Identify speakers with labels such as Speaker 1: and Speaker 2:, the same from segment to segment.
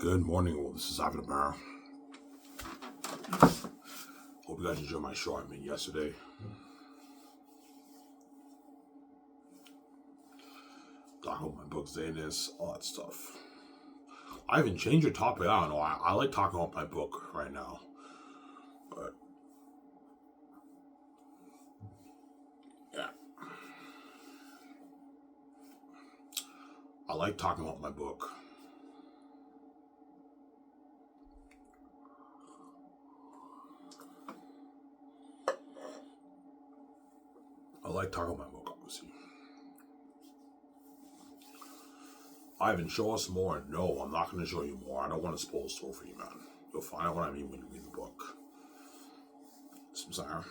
Speaker 1: Good morning, all. This is Ivan Amaro. Hope you guys enjoyed my show I made yesterday. Talking about my book, Zanus, all that stuff. I haven't changed your topic. I don't know. I like talking about my book right now. But, yeah. I like talking about my book. I like talking about my book, obviously. Ivan, show us more. No, I'm not going to show you more. I don't want to spoil the story for you, man. You'll find out what I mean when you read the book. Sorry.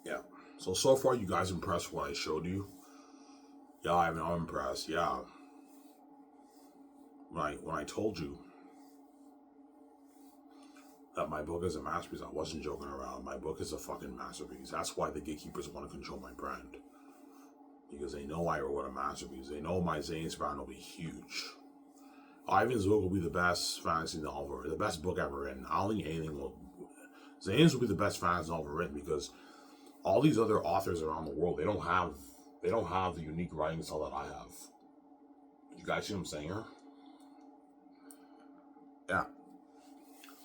Speaker 1: Yeah. So far, you guys impressed with what I showed you? Yeah, I'm impressed. Yeah. When I told you that my book is a masterpiece, I wasn't joking around. My book is a fucking masterpiece. That's why the gatekeepers want to control my brand. Because they know I wrote a masterpiece. They know my Zanus brand will be huge. Ivan's book will be the best fantasy novel, the best book ever written. I don't think anything will. Zanus will be the best fantasy novel written because all these other authors around the world, they don't have the unique writing style that I have. You guys see what I'm saying here? Yeah.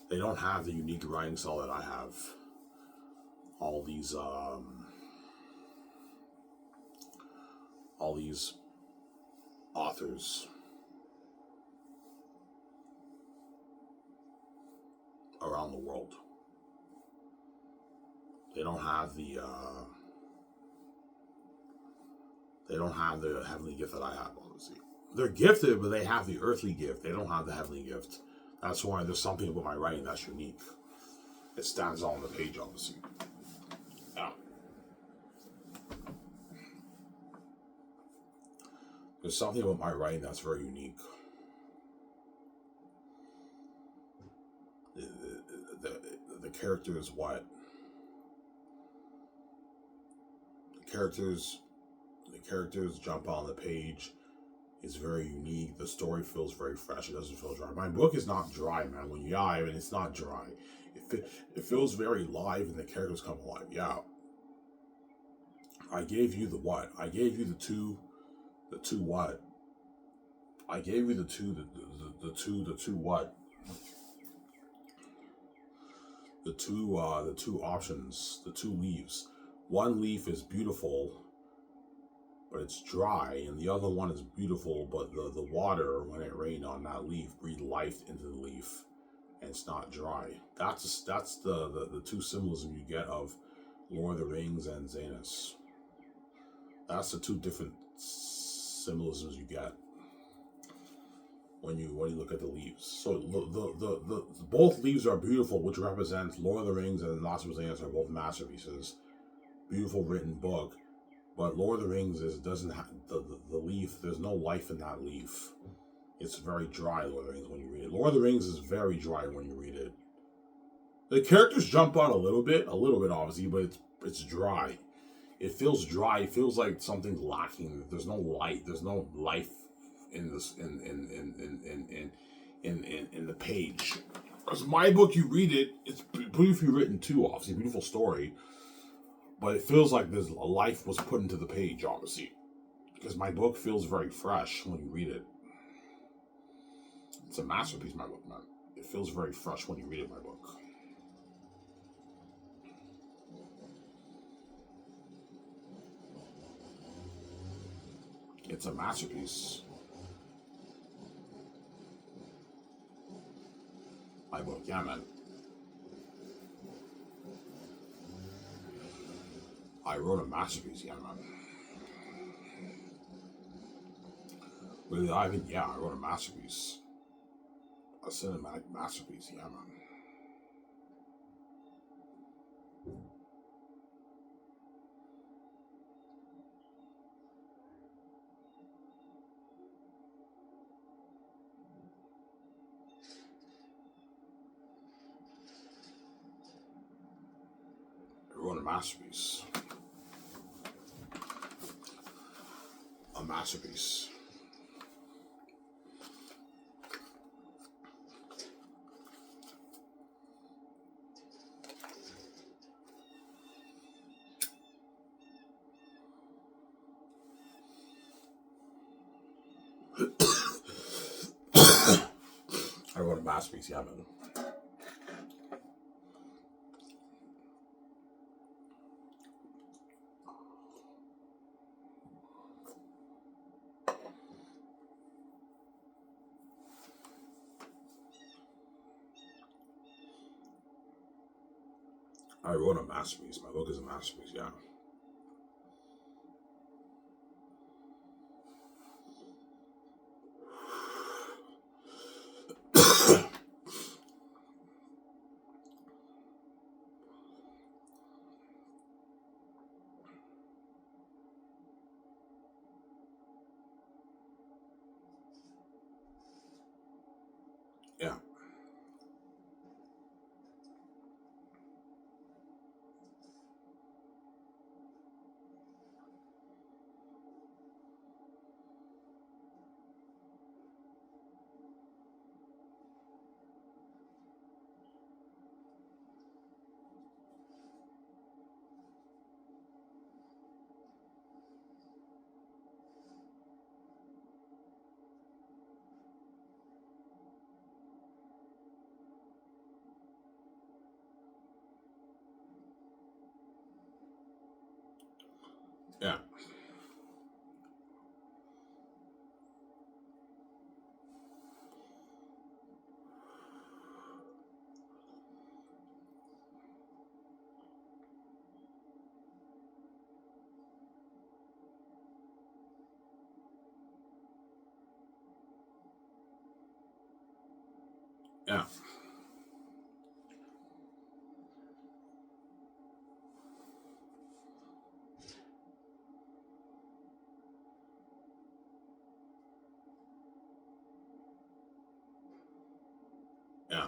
Speaker 1: They don't have the unique writing style that I have. All these authors around the world. They don't have the heavenly gift that I have, obviously. They're gifted, but they have the earthly gift. They don't have the heavenly gift. That's why there's something about my writing that's unique. It stands out on the page, obviously. Yeah. There's something about my writing that's very unique. The character is what? The characters jump on the page. It's very unique. The story feels very fresh. It doesn't feel dry. My book is not dry, man. When you dive, and it's not dry. It feels very live, and the characters come alive. Yeah. I gave you the what? I gave you the two what? I gave you the two what? The two options, the two leaves. One leaf is beautiful, but it's dry, and the other one is beautiful, but the water, when it rained on that leaf, breathed life into the leaf, and it's not dry. That's the two symbolism you get of Lord of the Rings and Zanus. That's the two different symbolisms you get when you look at the leaves. So the both leaves are beautiful, which represents Lord of the Rings and Lost of Zanus are both masterpieces. Beautiful written book. But Lord of the Rings doesn't have the leaf. There's no life in that leaf. It's very dry. Lord of the Rings when you read it. Lord of the Rings is very dry when you read it. The characters jump out a little bit obviously, but it's dry. It feels dry. It feels like something's lacking. There's no light. There's no life in this in the page. Because my book, you read it. It's beautifully written too. Obviously, beautiful story. But it feels like there's a life was put into the page, obviously. Because my book feels very fresh when you read it. It's a masterpiece, my book, man. It feels very fresh when you read it, my book. It's a masterpiece. My book, yeah, man. I wrote a masterpiece, yeah, man. Really, Ivan, yeah, I wrote a masterpiece. A cinematic masterpiece, yeah, man. I wrote a masterpiece. A masterpiece. masterpiece, yeah, man. I wrote a masterpiece. My book is a masterpiece, yeah. Yeah, yeah, yeah, yeah.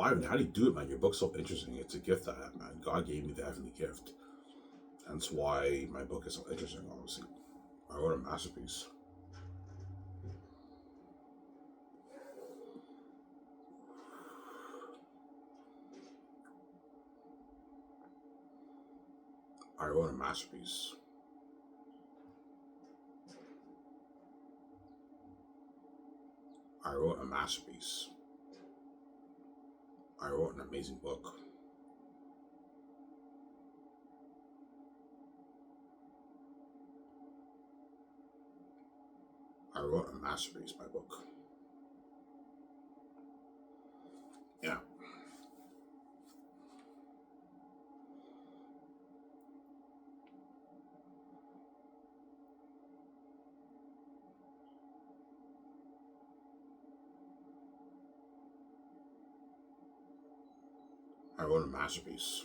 Speaker 1: Ivan, how do you do it, man? Your book's so interesting. It's a gift I have, man. God gave me the heavenly gift. That's why my book is so interesting, obviously. I wrote a masterpiece. I wrote a masterpiece. I wrote a masterpiece. I wrote an amazing book. I wrote a masterpiece, my book. Yeah. I wrote a masterpiece.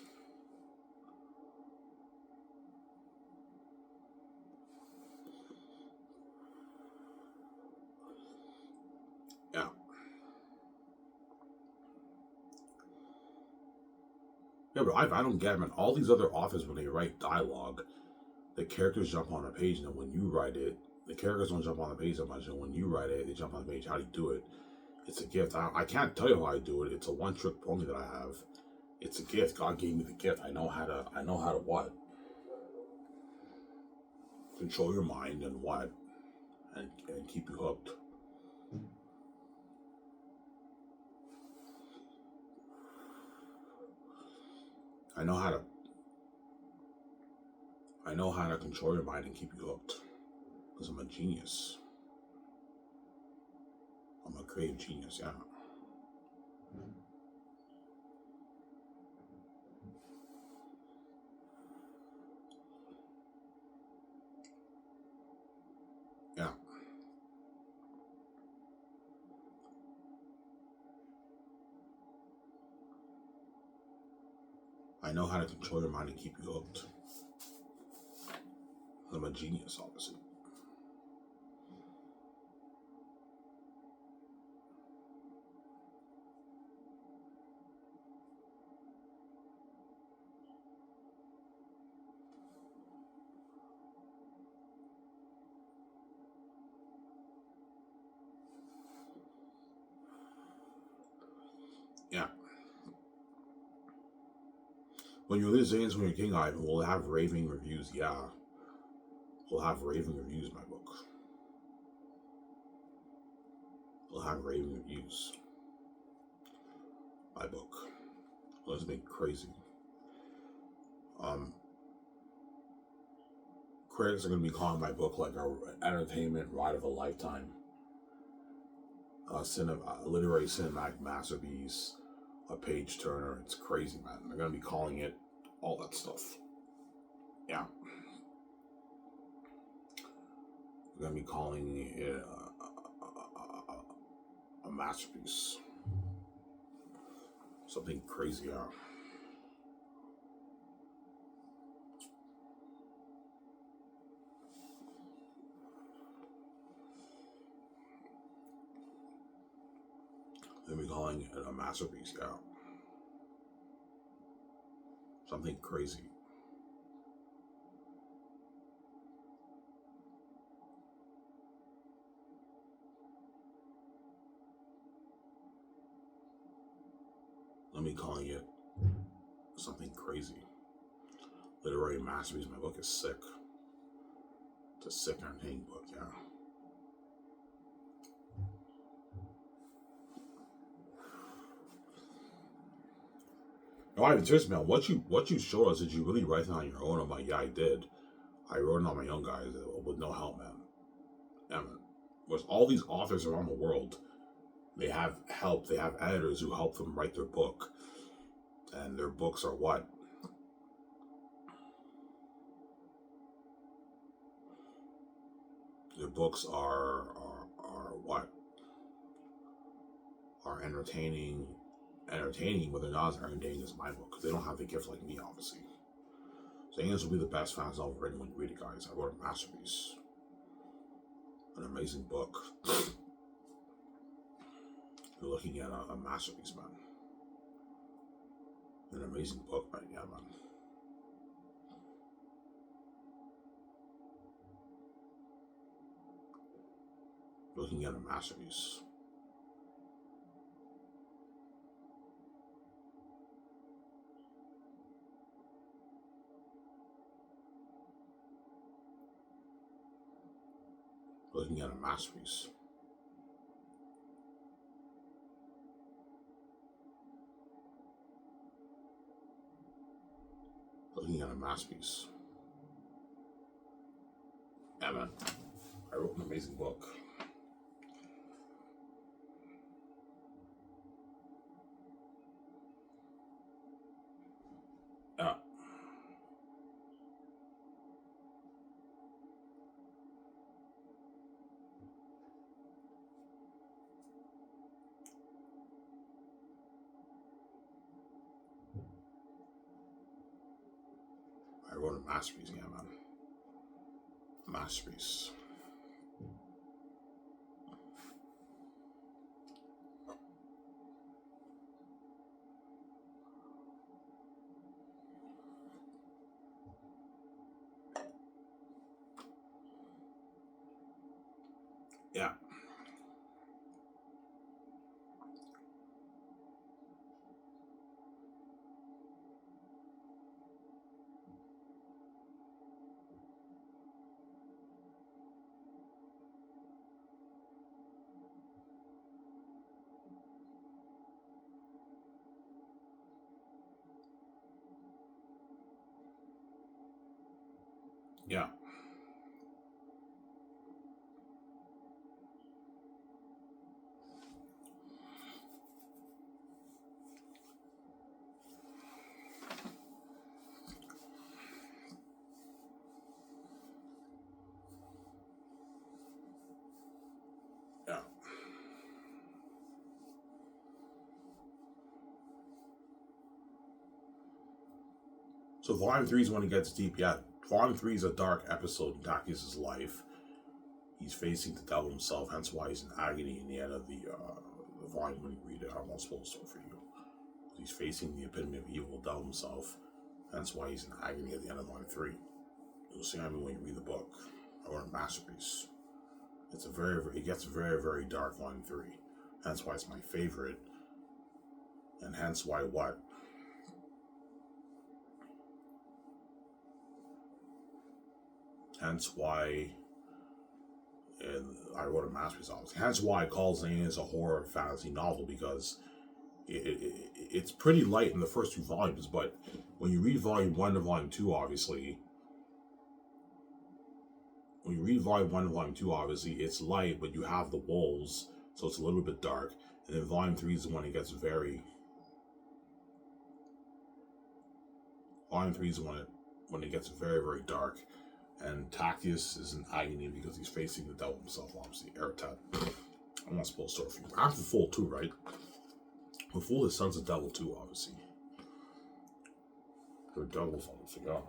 Speaker 1: Yeah. Yeah, but I don't get it, man. All these other authors, when they write dialogue, the characters jump on a page, and then when you write it, the characters don't jump on the page that much, and when you write it, they jump on the page. How do you do it? It's a gift. I can't tell you how I do it. It's a one-trick pony that I have. It's a gift. God gave me the gift. I know how to. I know how to what? Control your mind and what? And keep you hooked. I know how to. I know how to control your mind and keep you hooked. Because I'm a genius. I'm a creative genius. Yeah. Yeah. I know how to control your mind and keep you hooked. I'm a genius, obviously. Yeah. When you lose Zanes when you're king, Ivan, we'll have raving reviews. Yeah. We'll have raving reviews, my book. We'll have raving reviews. My book. Let's make crazy. Critics are going to be calling my book like an entertainment ride of a lifetime. Literary cinematic masterpiece, a page turner. It's crazy, man. They're going to be calling it all that stuff. Yeah. They're going to be calling it a masterpiece. Something crazy, yeah. They'll be calling it a masterpiece, yeah. Something crazy. Let me calling it something crazy. Literary masterpiece. My book is sick. It's a sick, entertaining book, yeah. No, I even serious, man. What you showed us, did you really write it on your own? I'm like, yeah, I did. I wrote it on my own, guys, with no help, man. Yeah, man. With all these authors around the world, they have help. They have editors who help them write their book, and their books are what? Their books are what? Are entertaining, but they're not as entertaining as my book because they don't have the gift like me, obviously. So Aliens will be the best fantasy novel written when you read it, guys. I wrote a masterpiece, an amazing book. You're looking at a masterpiece, man. An amazing book, man. Yeah, man. You're looking at a masterpiece. You're looking at a masterpiece. Looking at a masterpiece. Yeah, man. I wrote an amazing book. Yeah. I wrote a masterpiece, yeah, man. Masterpiece. Yeah. Yeah. Yeah. So Volume 3 is when it gets deep. Yeah. Volume 3 is a dark episode in Taki's life. He's facing the devil himself, hence why he's in agony in the end of the volume when you read it. I won't spoil the story for you. He's facing the epitome of evil, devil himself, hence why he's in agony at the end of volume 3. You'll see I mean when you read the book. I wrote a masterpiece. It gets very, very dark, volume 3. Hence why it's my favorite. And hence why what? Hence why and I wrote a masterpiece on it. Hence why I call Zane is a horror fantasy novel, because it's pretty light in the first two volumes, but when you read volume 1 to volume 2, obviously, it's light, but you have the wolves, so it's a little bit dark. And then volume 3 is when it gets very. Volume 3 is when it gets very, very dark. And Tactius is in agony because he's facing the devil himself, obviously. Eretat. I'm not supposed to for you. After Fool too, right? The Fool is Sons of Devil too, obviously. The devil's on the cigar.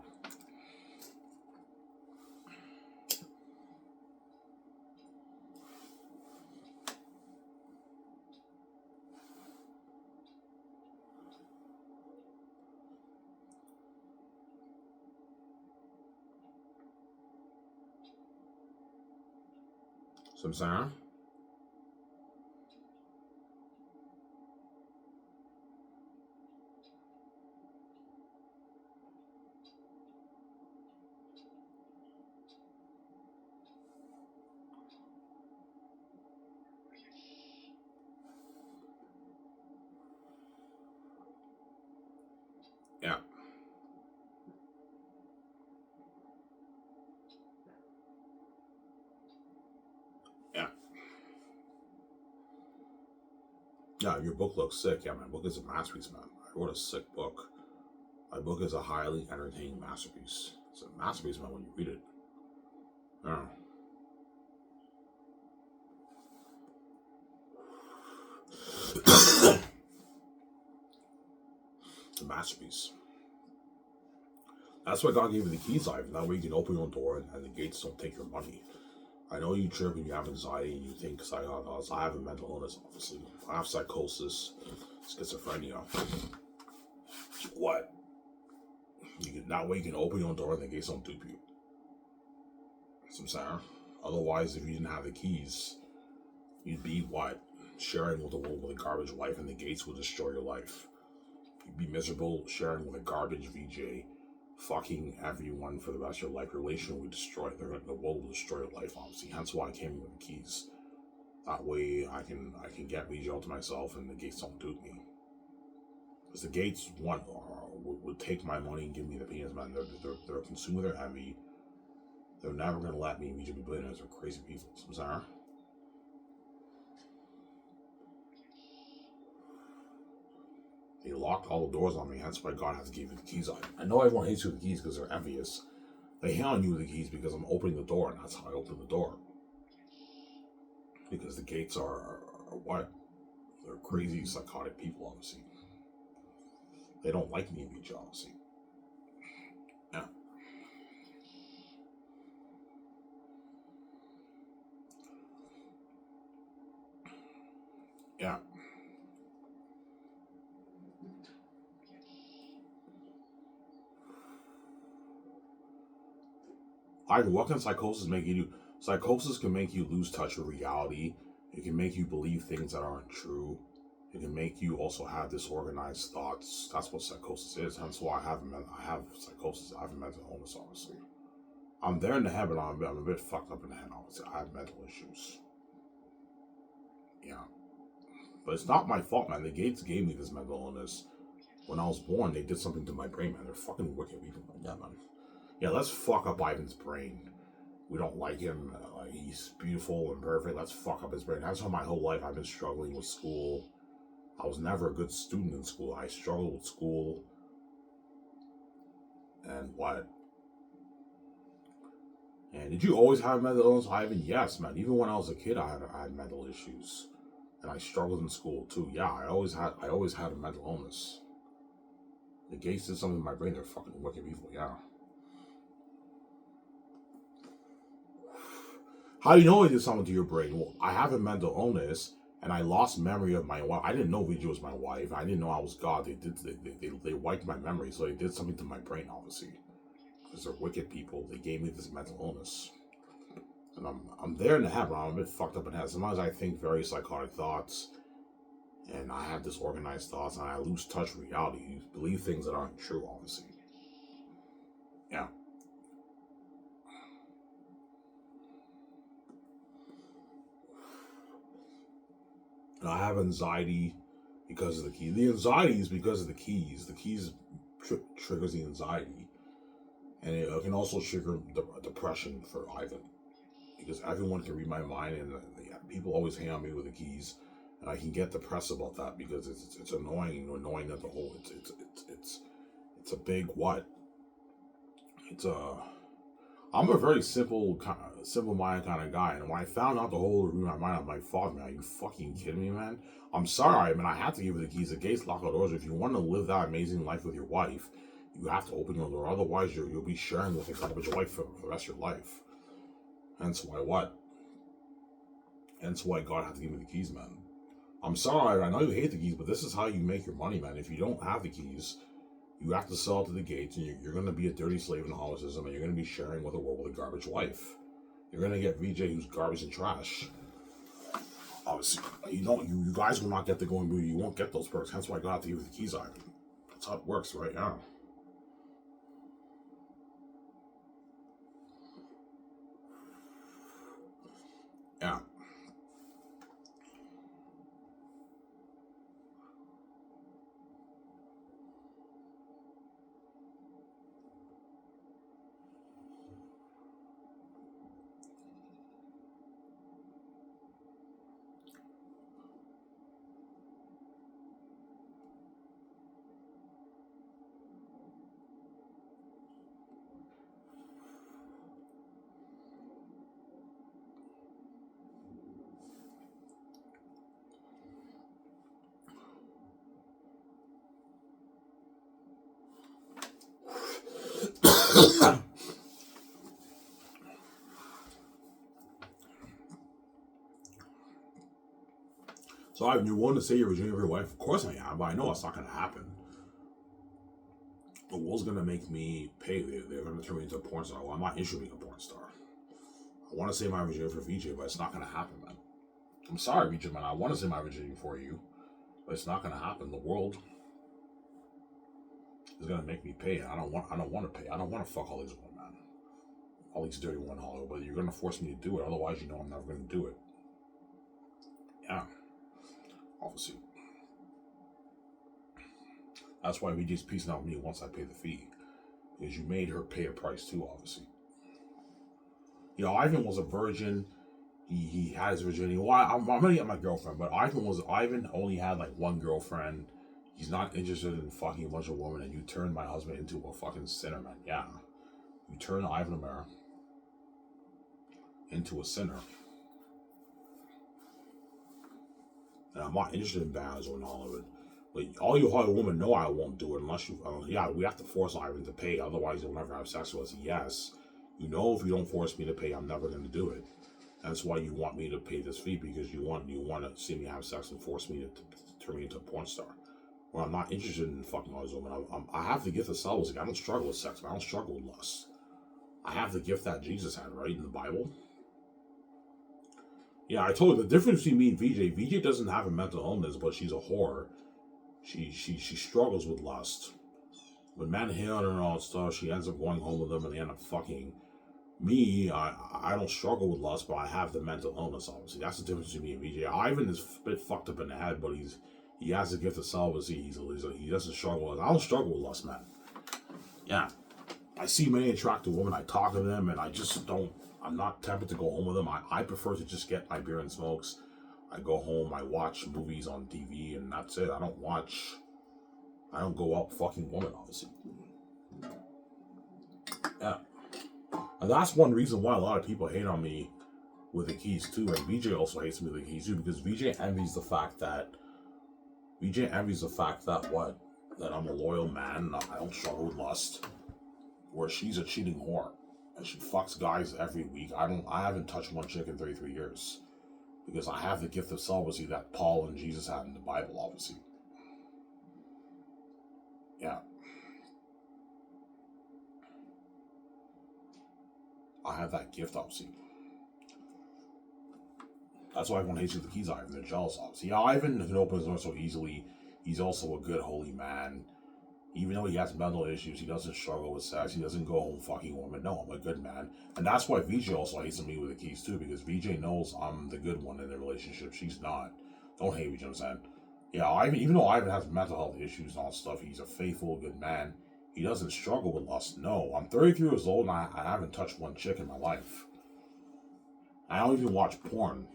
Speaker 1: Some sound? Yeah. Yeah. Yeah, your book looks sick. Yeah, my book is a masterpiece, man. I wrote a sick book. My book is a highly entertaining masterpiece. It's a masterpiece, man, when you read it. Yeah. It's a masterpiece. That's why God gave you the keys, Ivan. That way you can open your own door and the gates don't take your money. I know you trip and you have anxiety and you think psychosis. I have a mental illness, obviously. I have psychosis, schizophrenia. What? That way you can open your own door and the gates don't dupe you. That's what I'm saying. Otherwise, if you didn't have the keys, you'd be what? Sharing with the world with a garbage life, and the gates would destroy your life. You'd be miserable sharing with a garbage VJ, fucking everyone for the rest of your life. Your relation would destroy. The world will destroy your life, obviously. Hence why I came in with the keys. That way I can get VJ all to myself, and the gates don't dupe me. Because the gates would take my money and give me the penis, man. They're a consumer. They're heavy. They're never gonna let me VJ be billionaires. They're crazy people. I'm sorry. They locked all the doors on me. That's why God has to give you the keys. I know everyone hates you with the keys because they're envious. They hate on you with the keys because I'm opening the door, and that's how I open the door. Because the gates are what? They're crazy, psychotic people, obviously. They don't like me, VJ, obviously. Yeah. Yeah. What can psychosis make you do? Psychosis can make you lose touch with reality. It can make you believe things that aren't true. It can make you also have disorganized thoughts. That's what psychosis is. Hence why I have psychosis. I have a mental illness, obviously. I'm there in the head, but I'm a bit fucked up in the head, obviously. I have mental issues. Yeah. But it's not my fault, man. The Gates gave me this mental illness. When I was born, they did something to my brain, man. They're fucking wicked people. Yeah, man. Yeah, let's fuck up Ivan's brain. We don't like him. He's beautiful and perfect. Let's fuck up his brain. That's how my whole life I've been struggling with school. I was never a good student in school. I struggled with school. And what? And did you always have mental illness, Ivan? Yes, man. Even when I was a kid, I had mental issues, and I struggled in school too. Yeah, I always had a mental illness. The Gates did something in my brain. They're fucking wicked people. Yeah. How do you know I did something to your brain? Well, I have a mental illness, and I lost memory of my wife. I didn't know Vijay was my wife. I didn't know I was God. They wiped my memory, so they did something to my brain, obviously, because they're wicked people. They gave me this mental illness, and I'm there in the head, but I'm a bit fucked up in the head. Sometimes I think very psychotic thoughts, And I have disorganized thoughts, and I lose touch with reality. You believe things that aren't true, obviously. Yeah. And I have anxiety because of the key. The anxiety is because of the keys. The keys triggers the anxiety. And it can also trigger depression for Ivan. Because everyone can read my mind, and people always hang on me with the keys. And I can get depressed about that because it's annoying, that the whole it's a big what? It's a I'm a very simple minded kind of guy, and when I found out the whole read my mind, I'm like, fuck, man, are you fucking kidding me, man? I'm sorry, man, I have to give you the keys. The gates lock the doors. If you want to live that amazing life with your wife, you have to open your door. Otherwise, you'll be sharing with a garbage wife for the rest of your life. Hence why what? Hence why God had to give me the keys, man. I'm sorry, I know you hate the keys, but this is how you make your money, man. If you don't have the keys, you have to sell to the gates, and you're going to be a dirty slave in Catholicism, and you're going to be sharing with the world with a garbage wife. You're going to get VJ who's garbage and trash. Obviously, you guys will not get the going booty. You won't get those perks. Hence why God had to give you the keys, Ivan. That's how it works right now. Yeah. So Ivan, you're willing to say you're Virginia of your wife? Of course I am, but I know it's not going to happen. The world's going to make me pay. They're going to turn me into a porn star. Well, I'm not interested in being a porn star. I want to say my virginity for VJ, but it's not going to happen, man. I'm sorry, VJ, man. I want to say my virginity for you, but it's not going to happen. The world is going to make me pay. I don't want to pay. I don't want to fuck all these women, man. All these dirty women, Hollywood. But you're going to force me to do it. Otherwise, I'm never going to do it. Yeah. Obviously. That's why VJ's piecing out me once I pay the fee. Because you made her pay a price too, obviously. Ivan was a virgin. He had his virginity. Well, I'm gonna get my girlfriend, but Ivan only had like one girlfriend. He's not interested in fucking a bunch of women, and you turned my husband into a fucking sinner, man. Yeah. You turned Ivan Amara into a sinner. And I'm not interested in bands or all of it. But all you Hollywood women know I won't do it unless you. We have to force Ivan to pay. Otherwise, you'll never have sex with us. Yes. If you don't force me to pay, I'm never going to do it. That's why you want me to pay this fee, because you want to see me have sex and force me to turn me into a porn star. Well, I'm not interested in fucking all these women. I have the gift of celibacy. I don't struggle with sex, but I don't struggle with lust. I have the gift that Jesus had, right, in the Bible. Yeah, I told you the difference between me and VJ. VJ doesn't have a mental illness, but she's a whore. She struggles with lust. When men hit on her and all that stuff, she ends up going home with them and they end up fucking. Me, I don't struggle with lust, but I have the mental illness, obviously. That's the difference between me and VJ. Ivan is a bit fucked up in the head, but he has the gift of celibacy. He doesn't struggle with. I don't struggle with lust, man. Yeah. I see many attractive women, I talk to them, and I just don't. I'm not tempted to go home with them. I prefer to just get my beer and smokes. I go home, I watch movies on TV, and that's it. I don't go out fucking women, obviously. Yeah. And that's one reason why a lot of people hate on me with the keys too. And VJ also hates me with the keys too, because VJ envies the fact that what? That I'm a loyal man, I don't struggle with lust. Where she's a cheating whore. And she fucks guys every week. I haven't touched one chick in 33 years. Because I have the gift of celibacy that Paul and Jesus had in the Bible, obviously. Yeah. I have that gift, obviously. That's why everyone hates you with the keys, Ivan. They're jealous of. See, Ivan can open his door so easily. He's also a good, holy man. Even though he has mental issues, he doesn't struggle with sex. He doesn't go home fucking women. No, I'm a good man. And that's why VJ also hates me with the keys, too, because VJ knows I'm the good one in the relationship. She's not. Don't hate me, you know what I'm saying? Yeah, Ivan, even though Ivan has mental health issues and all stuff, he's a faithful, good man. He doesn't struggle with lust. No, I'm 33 years old and I haven't touched one chick in my life. I don't even watch porn.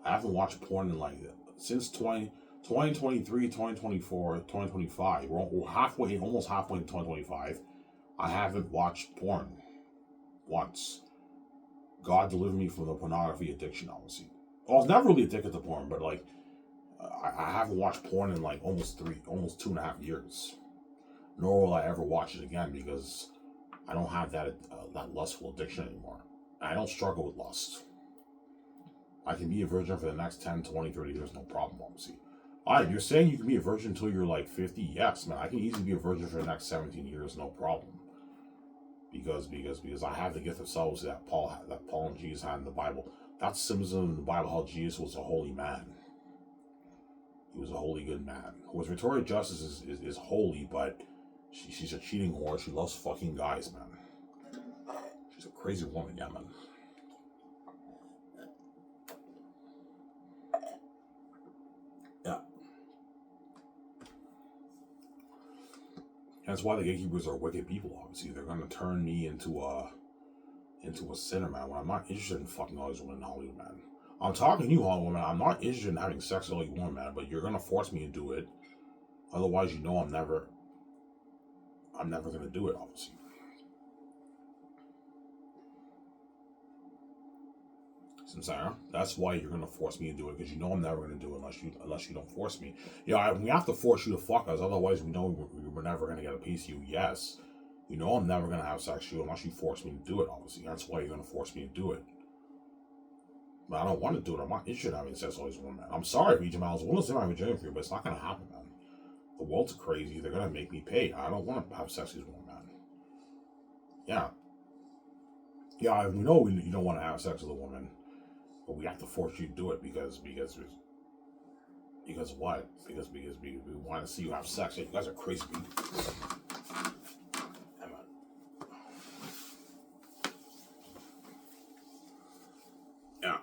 Speaker 1: I haven't watched porn in like since 2023, 2024, 2025. We're halfway, almost halfway in 2025. I haven't watched porn once. God delivered me from the pornography addiction, obviously. I was never really addicted to porn, but like I haven't watched porn in like almost 2.5 years. Nor will I ever watch it again because I don't have that lustful addiction anymore. I don't struggle with lust. I can be a virgin for the next 10, 20, 30 years, no problem, obviously. Alright, you're saying you can be a virgin until you're like 50? Yes, man. I can easily be a virgin for the next 17 years, no problem. Because I have the gift of celibacy that Paul and Jesus had in the Bible. That's symbolism in the Bible how Jesus was a holy man. He was a holy, good man. Whereas Victoria Justice is holy, but she's a cheating whore. She loves fucking guys, man. She's a crazy woman, yeah, man. Yeah. That's why the gatekeepers are wicked people, obviously. They're going to turn me into a sinner, man, when I'm not interested in fucking all these women in Hollywood, man. I'm talking to you, Hollywood, man. I'm not interested in having sex with all you women, man, but you're going to force me to do it. Otherwise, you know I'm never going to do it, obviously. Sarah, that's why you're gonna force me to do it, because you know I'm never gonna do it unless you don't force me. We have to force you to fuck us, otherwise we know we're never gonna get a piece of you. Yes, you know I'm never gonna have sex with you unless you force me to do it. Obviously, that's why you're gonna force me to do it. But I don't want to do it. I'm not interested in having sex with all these women, man. I'm sorry, VJ Miles. I want to say my virginity for you, but it's not gonna happen, man. The world's crazy. They're gonna make me pay. I don't want to have sex with these women, man. Yeah. We know you don't want to have sex with a woman. But we have to force you to do it because what? Because we want to see you have sex. You guys are crazy people. Yeah.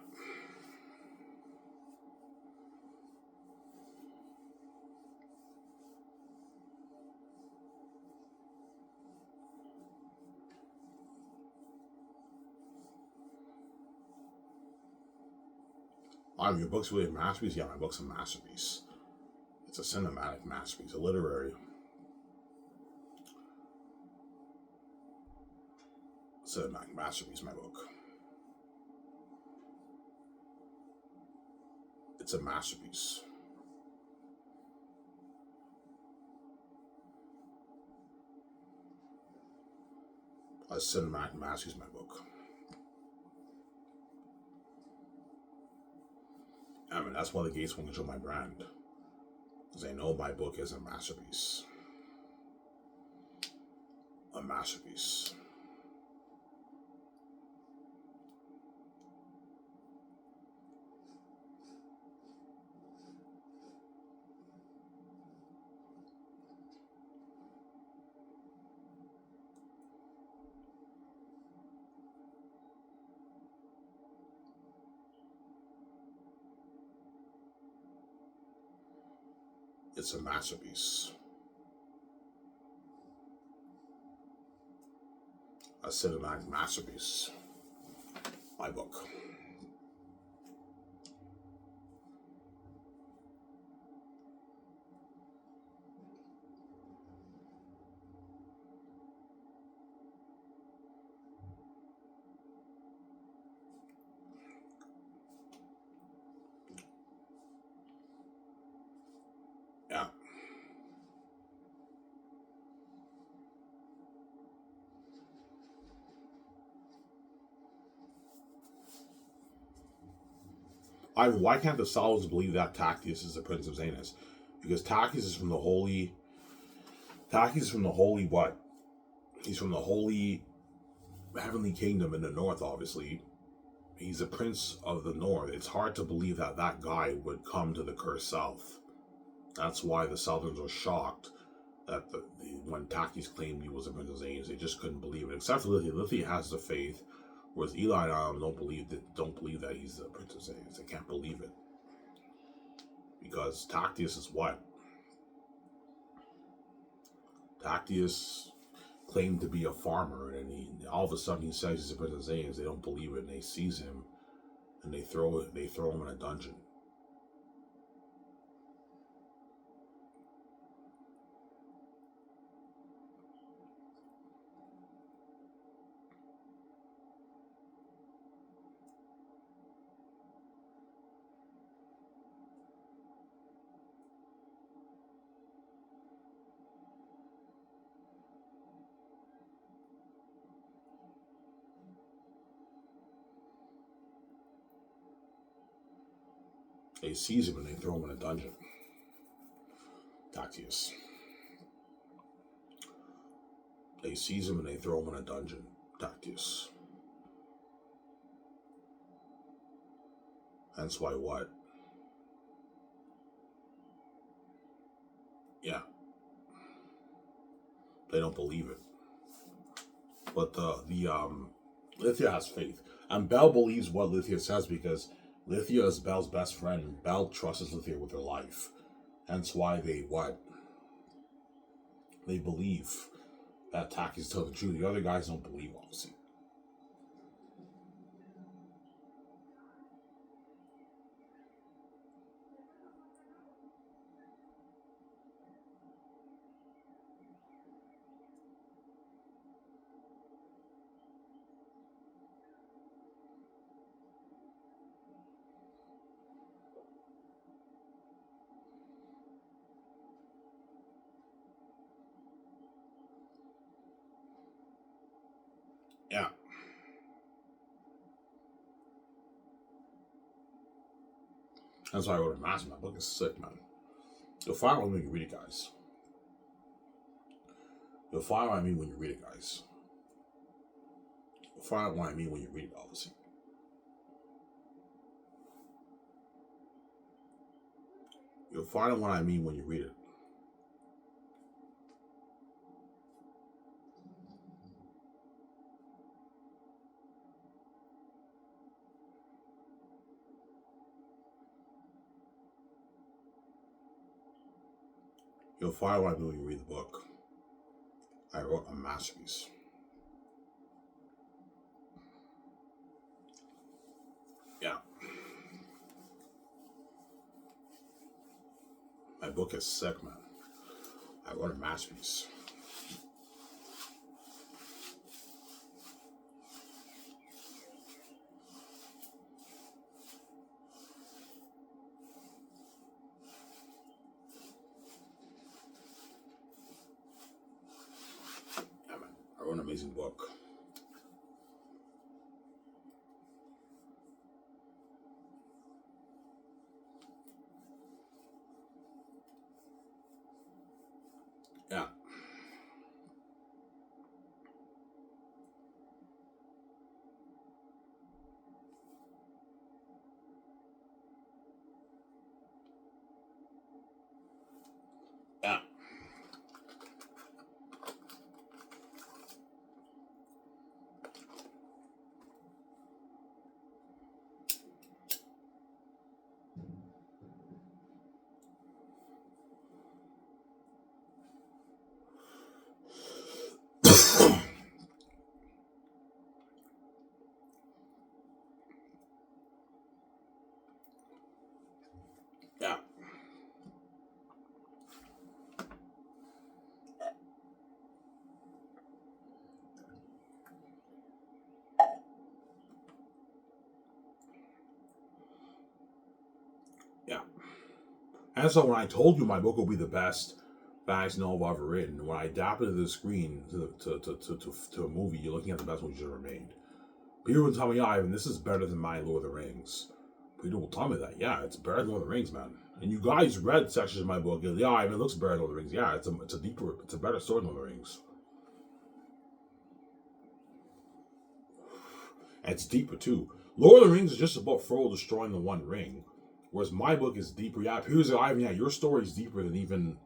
Speaker 1: Your book's really a masterpiece? Yeah, my book's a masterpiece. It's a cinematic masterpiece, a literary. Cinematic masterpiece, my book. It's a masterpiece. A cinematic masterpiece, my book. I mean, that's why the gates won't control my brand. Because they know my book is a masterpiece. A masterpiece. It's a masterpiece. A cinematic masterpiece. My book. Yeah. Why can't the Salos believe that Tachys is the Prince of Zanus? Because Tachys is from the holy. Tachys is from the holy what? He's from the holy heavenly kingdom in the north, obviously. He's a prince of the north. It's hard to believe that that guy would come to the cursed south. That's why the Southerns were shocked that when Takis claimed he was a Prince of Zanes, they just couldn't believe it. Except for Lithia. Lithia has the faith, whereas Eli and Adam don't believe that he's the Prince of Zanes. They can't believe it. Because Tactius is what? Tactius claimed to be a farmer, and all of a sudden he says he's a Prince of Zanes. They don't believe it, and they seize him, and they throw him in a dungeon. They seize him and they throw him in a dungeon. Tactius. They seize him and they throw him in a dungeon. Tactius. That's why what? Yeah. They don't believe it. But Lithia has faith. And Belle believes what Lithia says because Lithia is Belle's best friend, and Belle trusts Lithia with her life. Hence why they believe that Takis tell the truth. The other guys don't believe, obviously. Yeah. That's why I wrote a master. My book is sick, man. You'll find out when you read it, guys. You'll find out what I mean when you read it, guys. You'll find out what I mean when you read it, obviously. You'll find out what I mean when you read it. You'll find out what I mean when you read the book. I wrote a masterpiece. Yeah. My book is sick, man. I wrote a masterpiece. Yeah, man. I wrote an amazing book. Yeah. Yeah. Yeah. Yeah. And so when I told you my book will be the best fantasy novel I've ever written, when I adapted it to the screen to a movie, you're looking at the best movie you've ever made. People will tell me, yeah, Ivan, this is better than my Lord of the Rings. People will tell me that, yeah, it's better than Lord of the Rings, man. And you guys read sections of my book, yeah, Ivan, it looks better than Lord of the Rings. Yeah, it's a better story than Lord of the Rings. And it's deeper too. Lord of the Rings is just about Frodo destroying the One Ring, whereas my book is deeper. Yeah, Heroes of Ivan. Yeah, your story is deeper than even.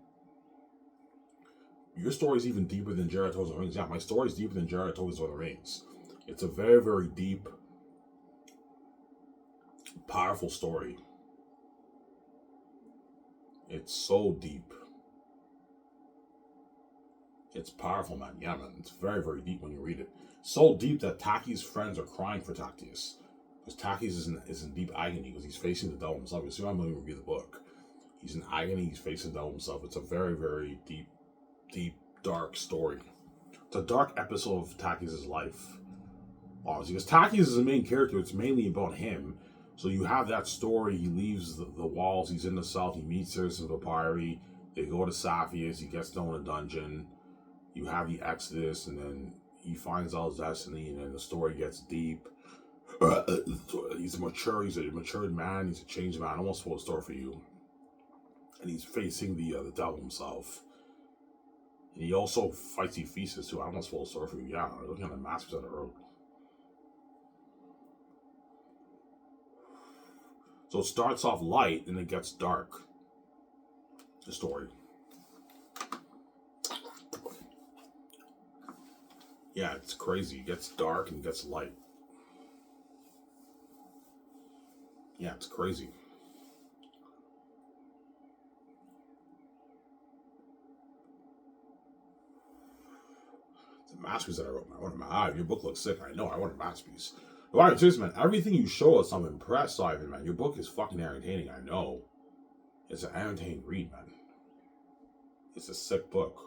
Speaker 1: Your story is even deeper than Jared Lord of the Rings. Yeah, my story is deeper than Jared Lord of the Rings. It's a very, very deep, powerful story. It's so deep. It's powerful, man. Yeah, man. It's very, very deep when you read it. So deep that Taki's friends are crying for Takius. Because Takius is in deep agony because he's facing the devil himself. You see, I'm going to review the book. He's in agony. He's facing the devil himself. It's a very, very deep, deep, dark story. It's a dark episode of Takius' life. Obviously, because Takius is the main character. It's mainly about him. So you have that story. He leaves the walls. He's in the south. He meets Citizen Papyri. They go to Saphius. He gets thrown in a dungeon. You have the Exodus, and then he finds out his destiny, and then the story gets deep. He's mature. He's a matured man. He's a changed man. I almost spoiled the story for you. And he's facing the devil himself. And he also fights Ephesus too. I almost spoiled the story for you. Yeah, looking at the maps that I wrote. So it starts off light and it gets dark. The story. Yeah, it's crazy. It gets dark and it gets light. Yeah, it's crazy. It's a masterpiece that I wrote. Your book looks sick. I know. I want a masterpiece. Alright, seriously, man. Everything you show us, I'm impressed, Ivan, man. Your book is fucking entertaining. I know. It's an entertaining read, man. It's a sick book.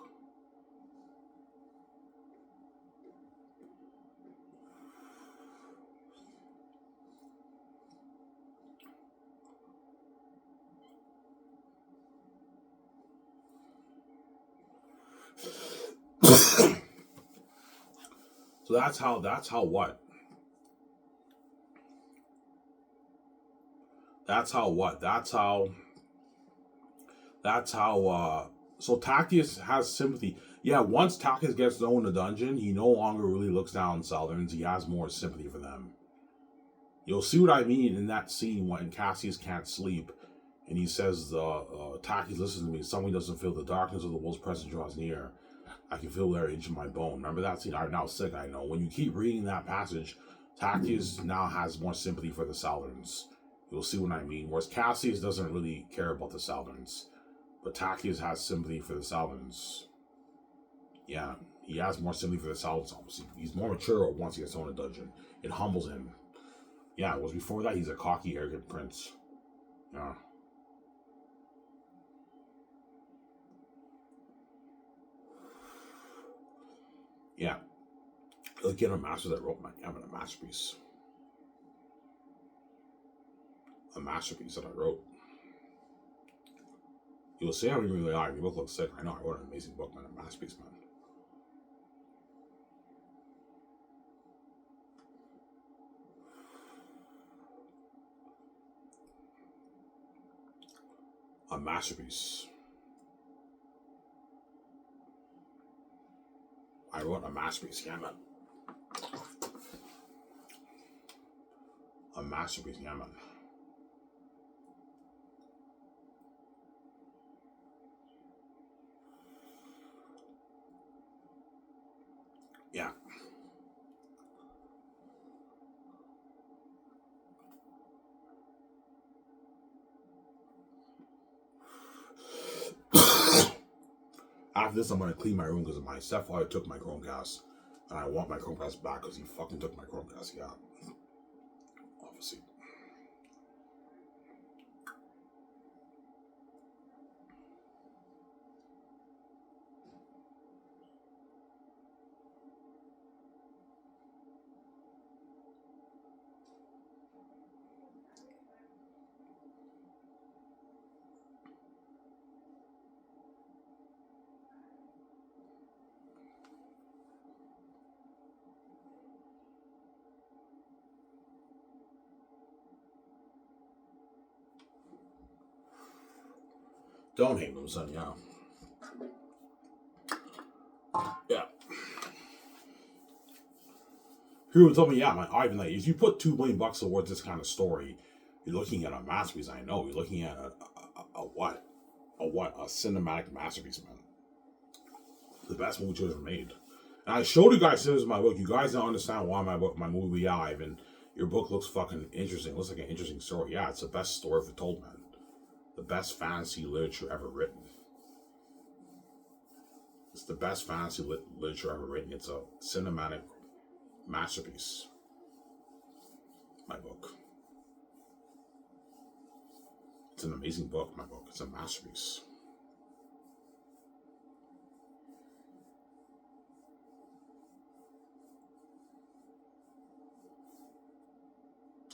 Speaker 1: So that's how what? So Tacitus has sympathy. Yeah, once Tacitus gets thrown in the dungeon, he no longer really looks down on Southerns. He has more sympathy for them. You'll see what I mean in that scene when Cassius can't sleep, and he says, Tacitus, listen to me. Someone doesn't feel the darkness of the world's presence draws near. I can feel their inch in my bone. Remember that scene? I'm now sick, I know. When you keep reading that passage, Tacitus now has more sympathy for the Southerns. You'll see what I mean. Whereas Cassius doesn't really care about the Southerns. But Tacitus has sympathy for the Southerns. Yeah, he has more sympathy for the Southerns, obviously. He's more mature once he gets thrown in a dungeon. It humbles him. Yeah, it was before that he's a cocky, arrogant prince. Yeah. Yeah. Again, a master that wrote a masterpiece. A masterpiece that I wrote. You'll see how we really are. Your book looks sick. I know, I wrote an amazing book, man. A masterpiece, man. A masterpiece. I wrote a masterpiece, yeah, man. A masterpiece, yeah, man. Yeah. After this, I'm going to clean my room because my stepfather took my Chromecast. And I want my Chromecast back because he fucking took my Chromecast, yeah. Obviously. Don't hate them, son, yeah. Yeah. People tell me, yeah, man, Ivan, like, if you put $2 million towards this kind of story, you're looking at a masterpiece. I know you're looking at a what? A cinematic masterpiece, man. The best movie ever made. And I showed you guys this in my book. You guys don't understand why my movie, yeah, Ivan, your book looks fucking interesting. It looks like an interesting story. Yeah, it's the best story ever told, man. The best fantasy literature ever written. It's the best fantasy literature ever written. It's a cinematic masterpiece. My book. It's an amazing book, my book. It's a masterpiece.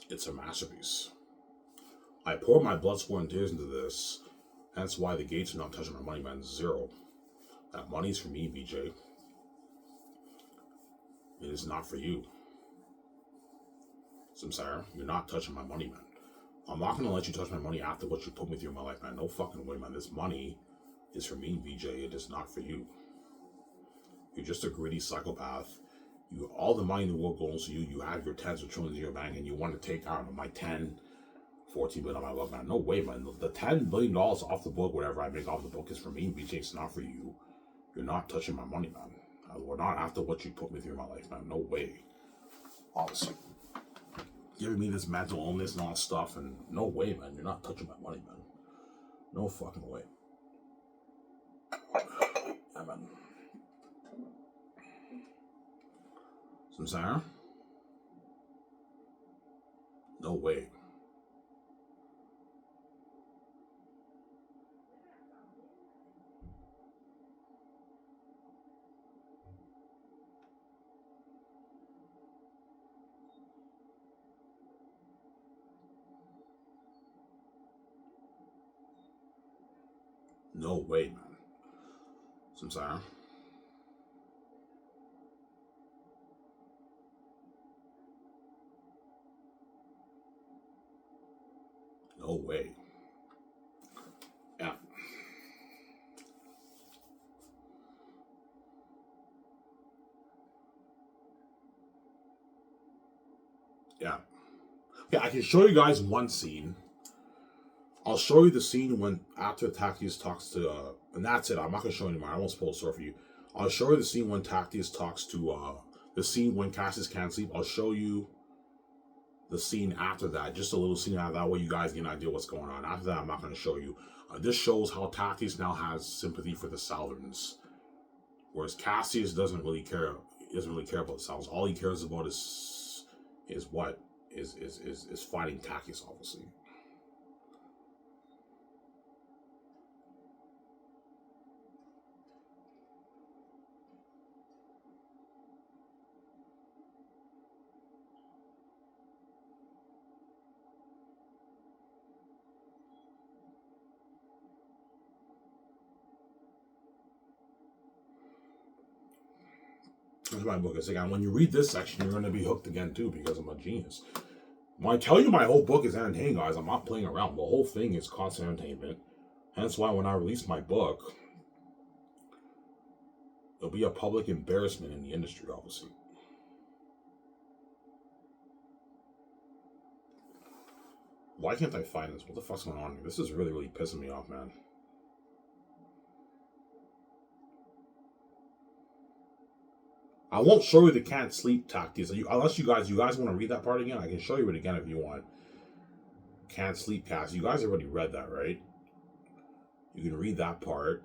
Speaker 1: It's a masterpiece. I poured my blood, sweat, and tears into this. Hence why the gates are not touching my money, man. Zero. That money's for me, BJ. It is not for you. Samsara, you're not touching my money, man. I'm not going to let you touch my money after what you put me through in my life, man. No fucking way, man. This money is for me, BJ. It is not for you. You're just a greedy psychopath. You, all the money in the world goes to you. You have your tens of trillions in your bank, and you want to take out my 10, 14 billion on my book, man. No way, man. The $10 billion off the book, whatever I make off the book, is for me, BJ. It's not for you. You're not touching my money, man. We're not after what you put me through in my life, man. No way. Obviously. Giving me this mental illness and all that stuff, and no way, man. You're not touching my money, man. No fucking way. Yeah, man. Samsara? No way. No way, man. Samsara? No way. Yeah. Yeah. Yeah, I can show you guys one scene. I'll show you the scene when after Tactius talks to, and that's it. I'm not gonna show you anymore. I won't spoil the story for you. I'll show you the scene when Tactius talks to, the scene when Cassius can't sleep. I'll show you the scene after that, just a little scene after that, way you guys get an idea what's going on. After that, I'm not gonna show you. This shows how Tactius now has sympathy for the Southerns, whereas Cassius doesn't really care. He doesn't really care about the Southerns. All he cares about is what is fighting Tactius, obviously. That's my book. It's again, when you read this section, you're going to be hooked again too, because I'm a genius. When I tell you my whole book is entertaining, guys, I'm not playing around. The whole thing is constant entertainment. Hence why when I release my book, it'll be a public embarrassment in the industry, obviously. Why can't I find this? What the fuck's going on here? This is really, really pissing me off, man. I won't show you the can't sleep tactics. Unless you guys want to read that part again, I can show you it again if you want. Can't sleep cast. You guys already read that, right? You can read that part.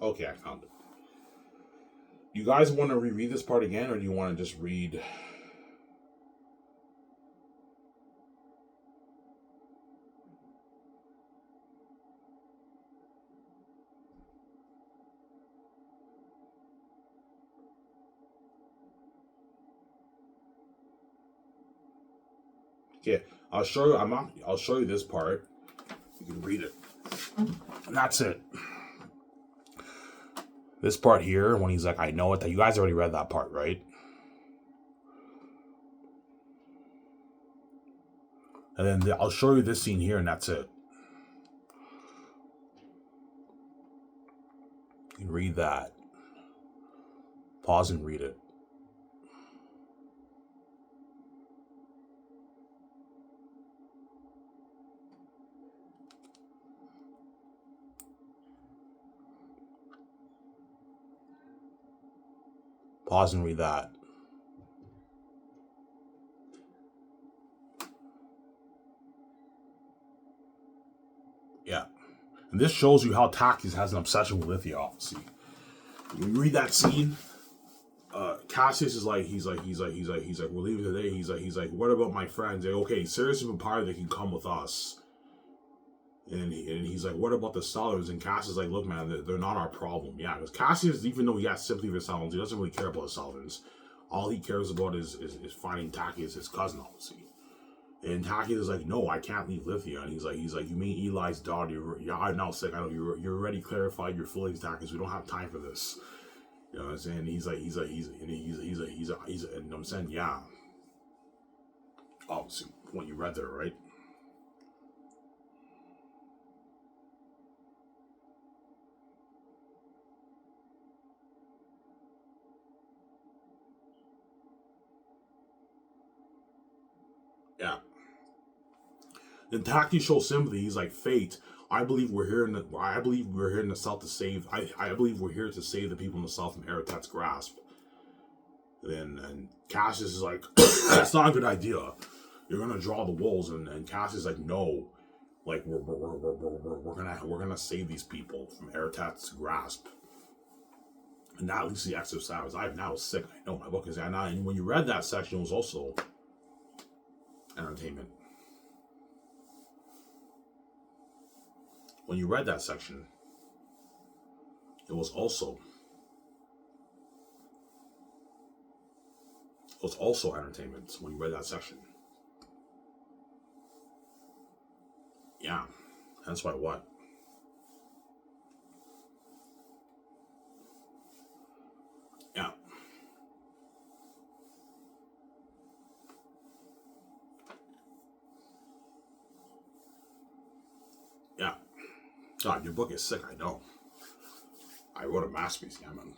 Speaker 1: Okay, I found it. You guys want to reread this part again, or do you want to just read? Okay, I'll show you. I'll show you this part. You can read it, and that's it. This part here, when he's like, I know it, that you guys already read that part, right? And then I'll show you this scene here, and that's it. You can read that. Pause and read it. Pause and read that. Yeah. And this shows you how Takis has an obsession with Lithia, obviously. You read that scene, Cassius is like, he's like, we're leaving today. He's like, what about my friends? Like, okay, Sirius and Empire, they can come with us. And he's like, what about the Sellers? And Cassius is like, look, man, they're not our problem. Yeah, because Cassius, even though he has sympathy for Selvins, he doesn't really care about the Selvins. All he cares about is finding Takis, his cousin, obviously. And Takis is like, no, I can't leave Lithia. And he's like, you mean Eli's daughter? Yeah, I'm now sick. I know you're already clarified your feelings, Takis. We don't have time for this. You know what I'm saying? He's and I'm saying, yeah. Obviously, what you read there, right? Yeah. Then Taki shows sympathy. He's like, fate. I believe we're here in the South to save. I believe we're here to save the people in the South from Aratat's grasp. And Cassius is like, that's not a good idea. You're gonna draw the wolves, and Cassius is like, no, like we're gonna save these people from Aratat's grasp. And that leads to the X of Savage. I'm now sick. I know my book is out. And when you read that section, it was also entertainment. When you read that section, it was also entertainment when you read that section. Yeah, that's why what? Yeah. Yeah. God, your book is sick, I know. I wrote a masterpiece, yeah, man.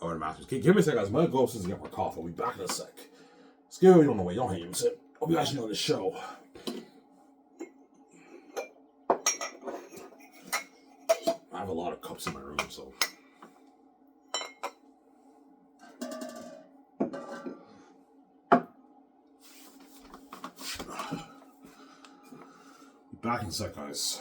Speaker 1: I wrote a masterpiece. Give me a sec, guys. I'm gonna go upstairs and get my coffee. I'll be back in a sec. Scary, don't know wait. Don't hate him. Sit. I'll be watching on the show. I have a lot of cups in my room, so. Back in a sec, guys.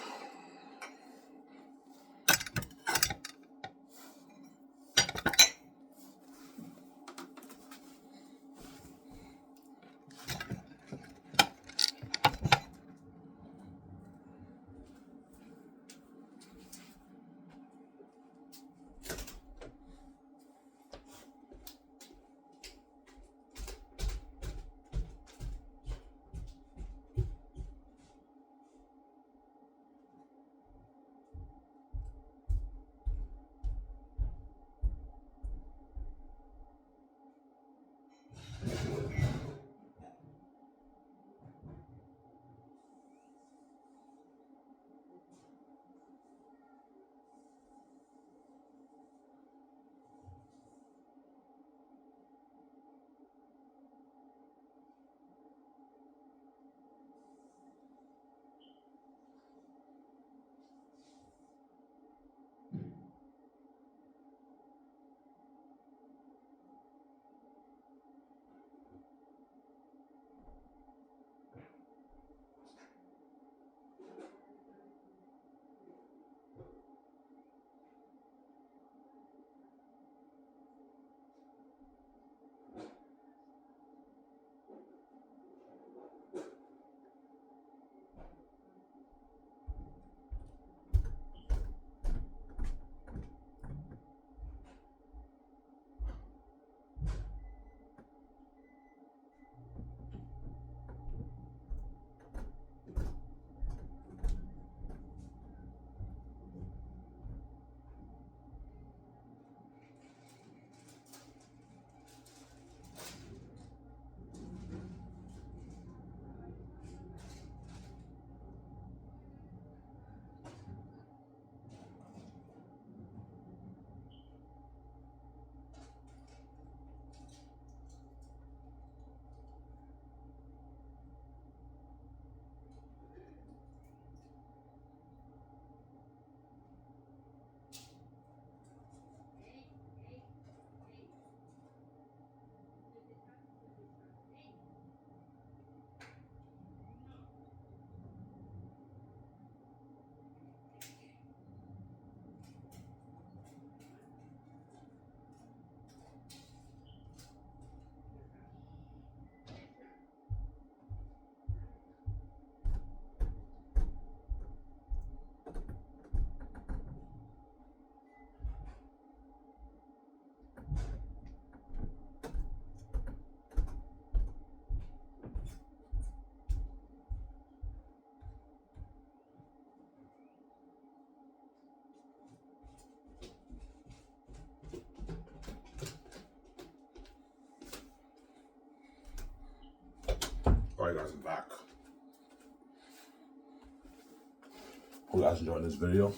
Speaker 1: Hope you guys enjoyed this video.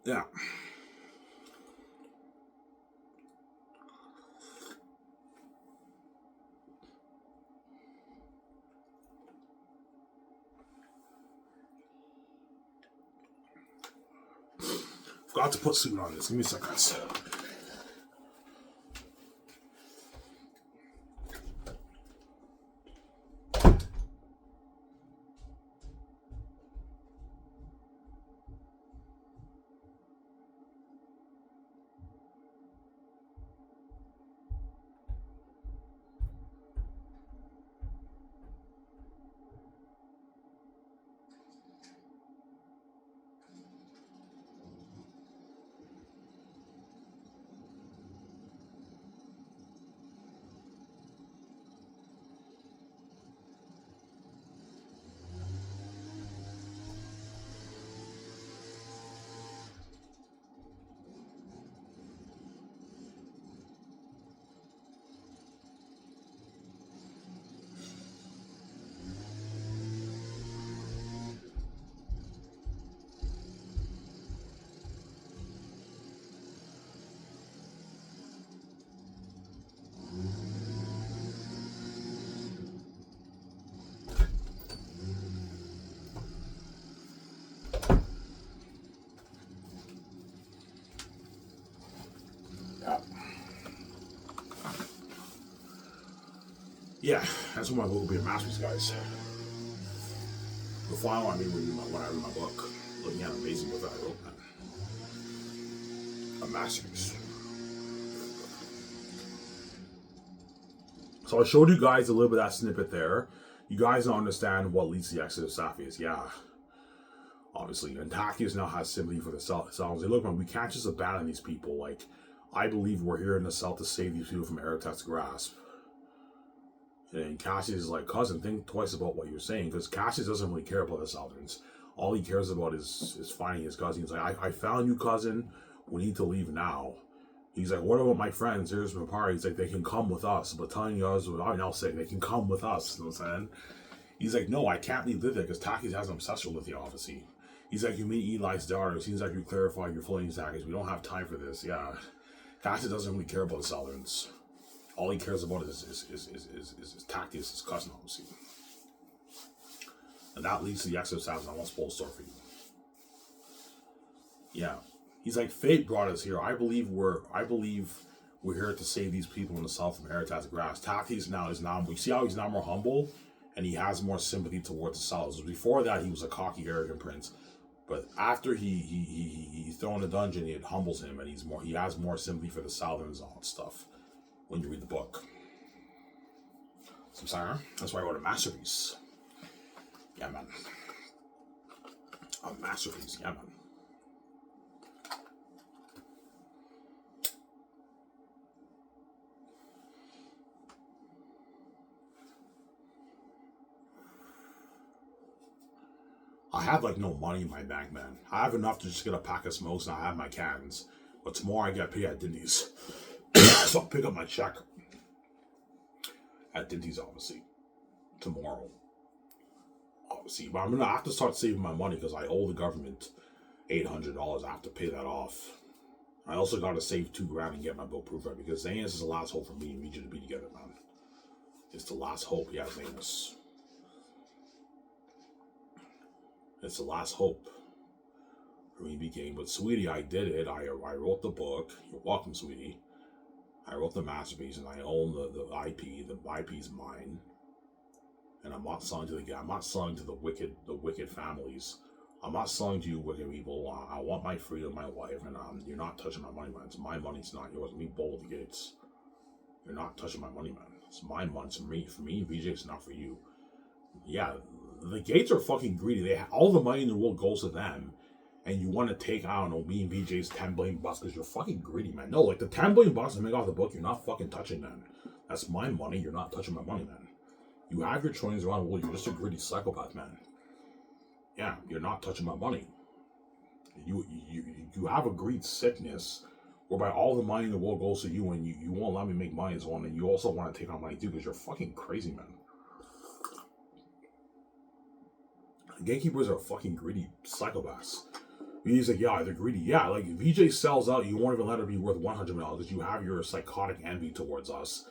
Speaker 1: Yeah. Forgot to put semen on this. Give me a second, guys. Yeah, that's what my book will be a masterpiece, guys. The final I mean when I read my book, looking at amazing book that I wrote, man. A masterpiece. So I showed you guys a little bit of that snippet there. You guys don't understand what leads to the exodus of Safi is. Yeah. Obviously. And Takius now has sympathy for the Celts. Hey, look, man, we can't just abandon these people. Like, I believe we're here in the Celt to save these people from Aratat's grasp. And Cassius is like, cousin, think twice about what you're saying, because Cassius doesn't really care about the Southerns. All he cares about is finding his cousin. He's like, I found you, cousin. We need to leave now. He's like, what about my friends? Here's Mapari. He's like, they can come with us. But telling you guys what I'm now saying, they can come with us. You know what I'm saying? He's like, no, I can't leave Lithia because Takis has an obsession with Lithia, obviously. He's like, you meet Eli's daughter. It seems like you clarify your feelings, Takis. We don't have time for this. Yeah. Cassius doesn't really care about the Southerns. All he cares about is Tacitus, his cousin, obviously. And that leads to the exodus of Safi. I won't spoil the story for you. Yeah. He's like, fate brought us here. I believe we're here to save these people in the South from Aratat's grasp. Tacitus now is you see how he's now more humble, and he has more sympathy towards the South. Before that, he was a cocky, arrogant prince. But after he's thrown in the dungeon, it humbles him, and he has more sympathy for the Southerns and all that stuff. When you read the book. So sorry, that's why I wrote a masterpiece. Yeah, man. A masterpiece, yeah, man. I have like no money in my bank, man. I have enough to just get a pack of smokes and I have my cans. But tomorrow I get paid at Dinty's. So I'll pick up my check at Dinty's, obviously, tomorrow. Obviously, but I'm gonna have to start saving my money because I owe the government $800. I have to pay that off. I also got to save $2,000 and get my book proof right because Zanus is the last hope for me and Regent to be together, man. It's the last hope. Yeah, Zanus. It's the last hope for me to be game. But sweetie, I did it. I wrote the book. You're welcome, sweetie. I wrote the masterpiece, and I own the IP. The IP is mine, and I'm not selling to the wicked families. I'm not selling to you wicked people. I want my freedom, my wife, and you're not touching my money, man. It's my money. It's not yours. Let me bowl the gates. You're not touching my money, man. It's my money. It's for me, VJ. It's not for you. Yeah, the gates are fucking greedy. They all the money in the world goes to them. And you want to take, I don't know, me and VJ's $10 billion because you're fucking greedy, man. No, like the $10 billion to make off the book, you're not fucking touching, man. That's my money. You're not touching my money, man. You have your trillions around the world. You're just a greedy psychopath, man. Yeah, you're not touching my money. You have a greed sickness whereby all the money in the world goes to you and you won't let me make money as one. And you also want to take on money too because you're fucking crazy, man. gatekeepers are fucking greedy psychopaths. He's like, yeah, they're greedy. Yeah, like if VJ sells out, you won't even let her be worth $100 million because you have your psychotic envy towards us.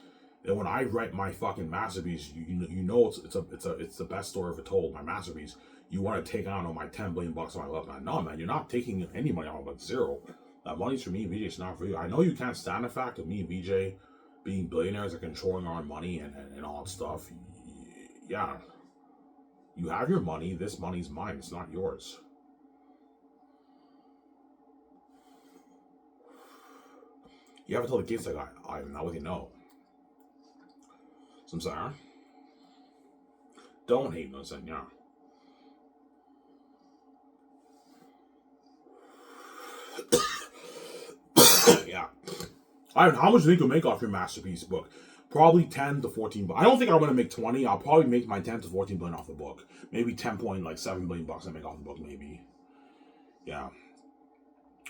Speaker 1: And when I write my fucking masterpiece, you know it's the best story ever told. My masterpiece. You want to take on my $10 billion on my left hand? No, man, you're not taking any money on, but zero. That money's for me, VJ. It's not for you. I know you can't stand the fact of me and VJ being billionaires and controlling our money and all that stuff. Yeah, you have your money. This money's mine. It's not yours. You have to tell the kids, like, I'm not what you know. So I'm sorry. Don't hate no saying, yeah. Yeah. How much do you think you'll make off your masterpiece book? Probably 10 to 14. I don't think I'm going to make 20. I'll probably make my 10 to 14 billion off the book. Maybe 10.7 billion bucks I make off the book, maybe. Yeah.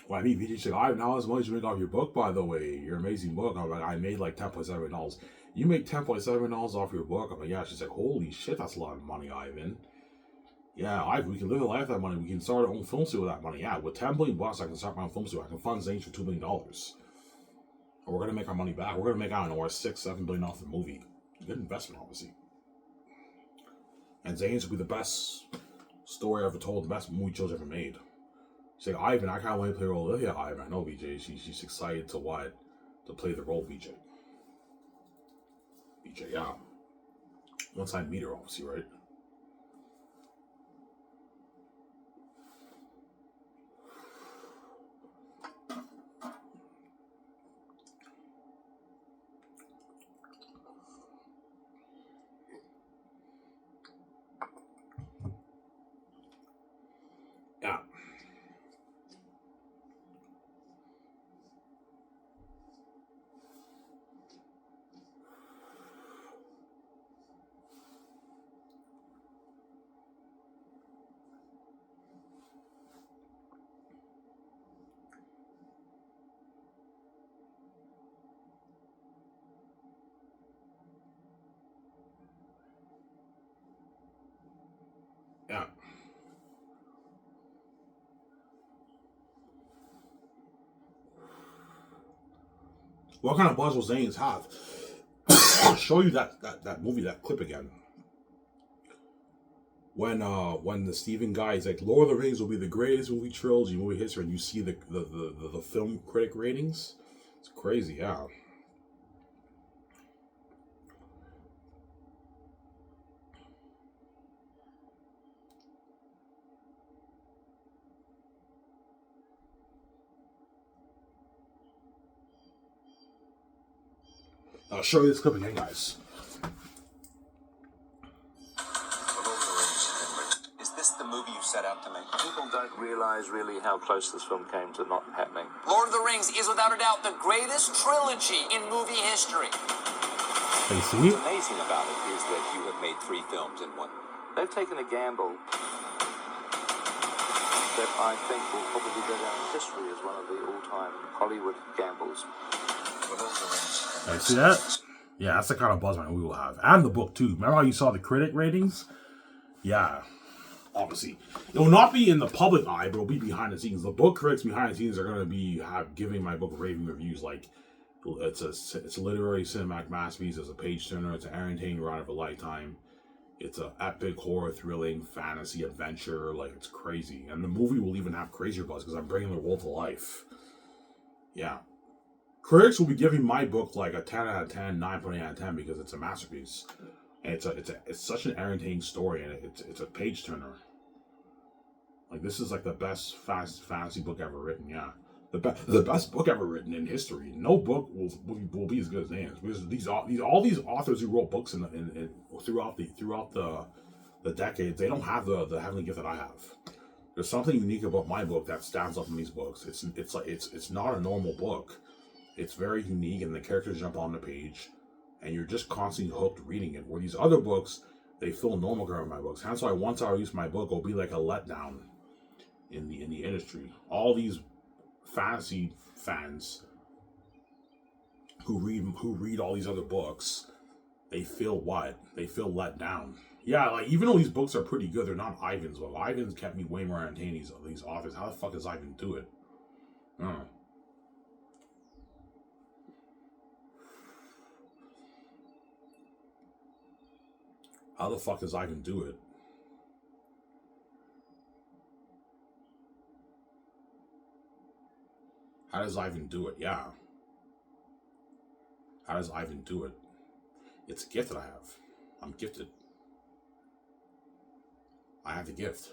Speaker 1: Well, I mean, VJ's like, I have now as much you make off your book, by the way. Your amazing book. I'm like, I made like $10.7. You make $10.7 off your book? I'm like, yeah. She's like, holy shit, that's a lot of money, Ivan. Yeah, we can live a life with that money. We can start our own film studio with that money. Yeah, with 10 billion bucks, I can start my own film studio. I can fund Zanes for $2 billion. And we're gonna make our money back. We're gonna make, I don't know, our $6-7 billion off the movie. Good investment, obviously. And Zanes will be the best story ever told, the best movie Joe's ever made. She's like, Ivan, I can't wait to play the role of Olivia. Ivan, I know VJ. She's excited to what? To play the role of VJ. VJ, yeah. Once I meet her, obviously, right? Yeah. Yeah. What kind of buzz will Zanes have? I'll show you that movie, that clip again. When the Steven guy is like, Lord of the Rings will be the greatest movie trilogy, movie history, and you see the film critic ratings, it's crazy, yeah. I'll show you this clip again, guys.
Speaker 2: Is this the movie you set out to make?
Speaker 3: People don't realise really how close this film came to not happening.
Speaker 2: Lord of the Rings is without a doubt the greatest trilogy in movie history.
Speaker 1: Hey, see?
Speaker 4: What's amazing about it is that you have made 3 films in one.
Speaker 3: They've taken a gamble that I think will probably go down in history as one of the all-time Hollywood gambles.
Speaker 1: Hey, see that? Yeah, that's the kind of buzz we will have. And the book, too. Remember how you saw the critic ratings? Yeah. Obviously. It will not be in the public eye, but it will be behind the scenes. The book critics behind the scenes are going to be giving my book raving reviews like it's a literary cinematic masterpiece, it's a page turner, it's an entertaining ride of a lifetime. It's an epic, horror, thrilling, fantasy, adventure. Like, it's crazy. And the movie will even have crazier buzz because I'm bringing the world to life. Yeah. Critics will be giving my book like a 10 out of 10, 9.8 out of 10 because it's a masterpiece. And it's such an entertaining story, and it's a page turner. Like, this is like the best fantasy book ever written, yeah. The best book ever written in history. No book will be as good as Zanes. Because all these authors who wrote books throughout the decades, they don't have the heavenly gift that I have. There's something unique about my book that stands up in these books. It's not a normal book. It's very unique, and the characters jump on the page, and you're just constantly hooked reading it. Where these other books, they feel normal compared to my books. Hence why once I release my book, it'll be like a letdown in the industry. All these fantasy fans who read all these other books, they feel what? They feel let down. Yeah, like, even though these books are pretty good, they're not Ivan's book. Ivan's kept me way more entertained, these authors. How the fuck does Ivan do it? I don't know. How the fuck does Ivan do it? How does Ivan do it? Yeah. How does Ivan do it? It's a gift that I have. I'm gifted. I have the gift.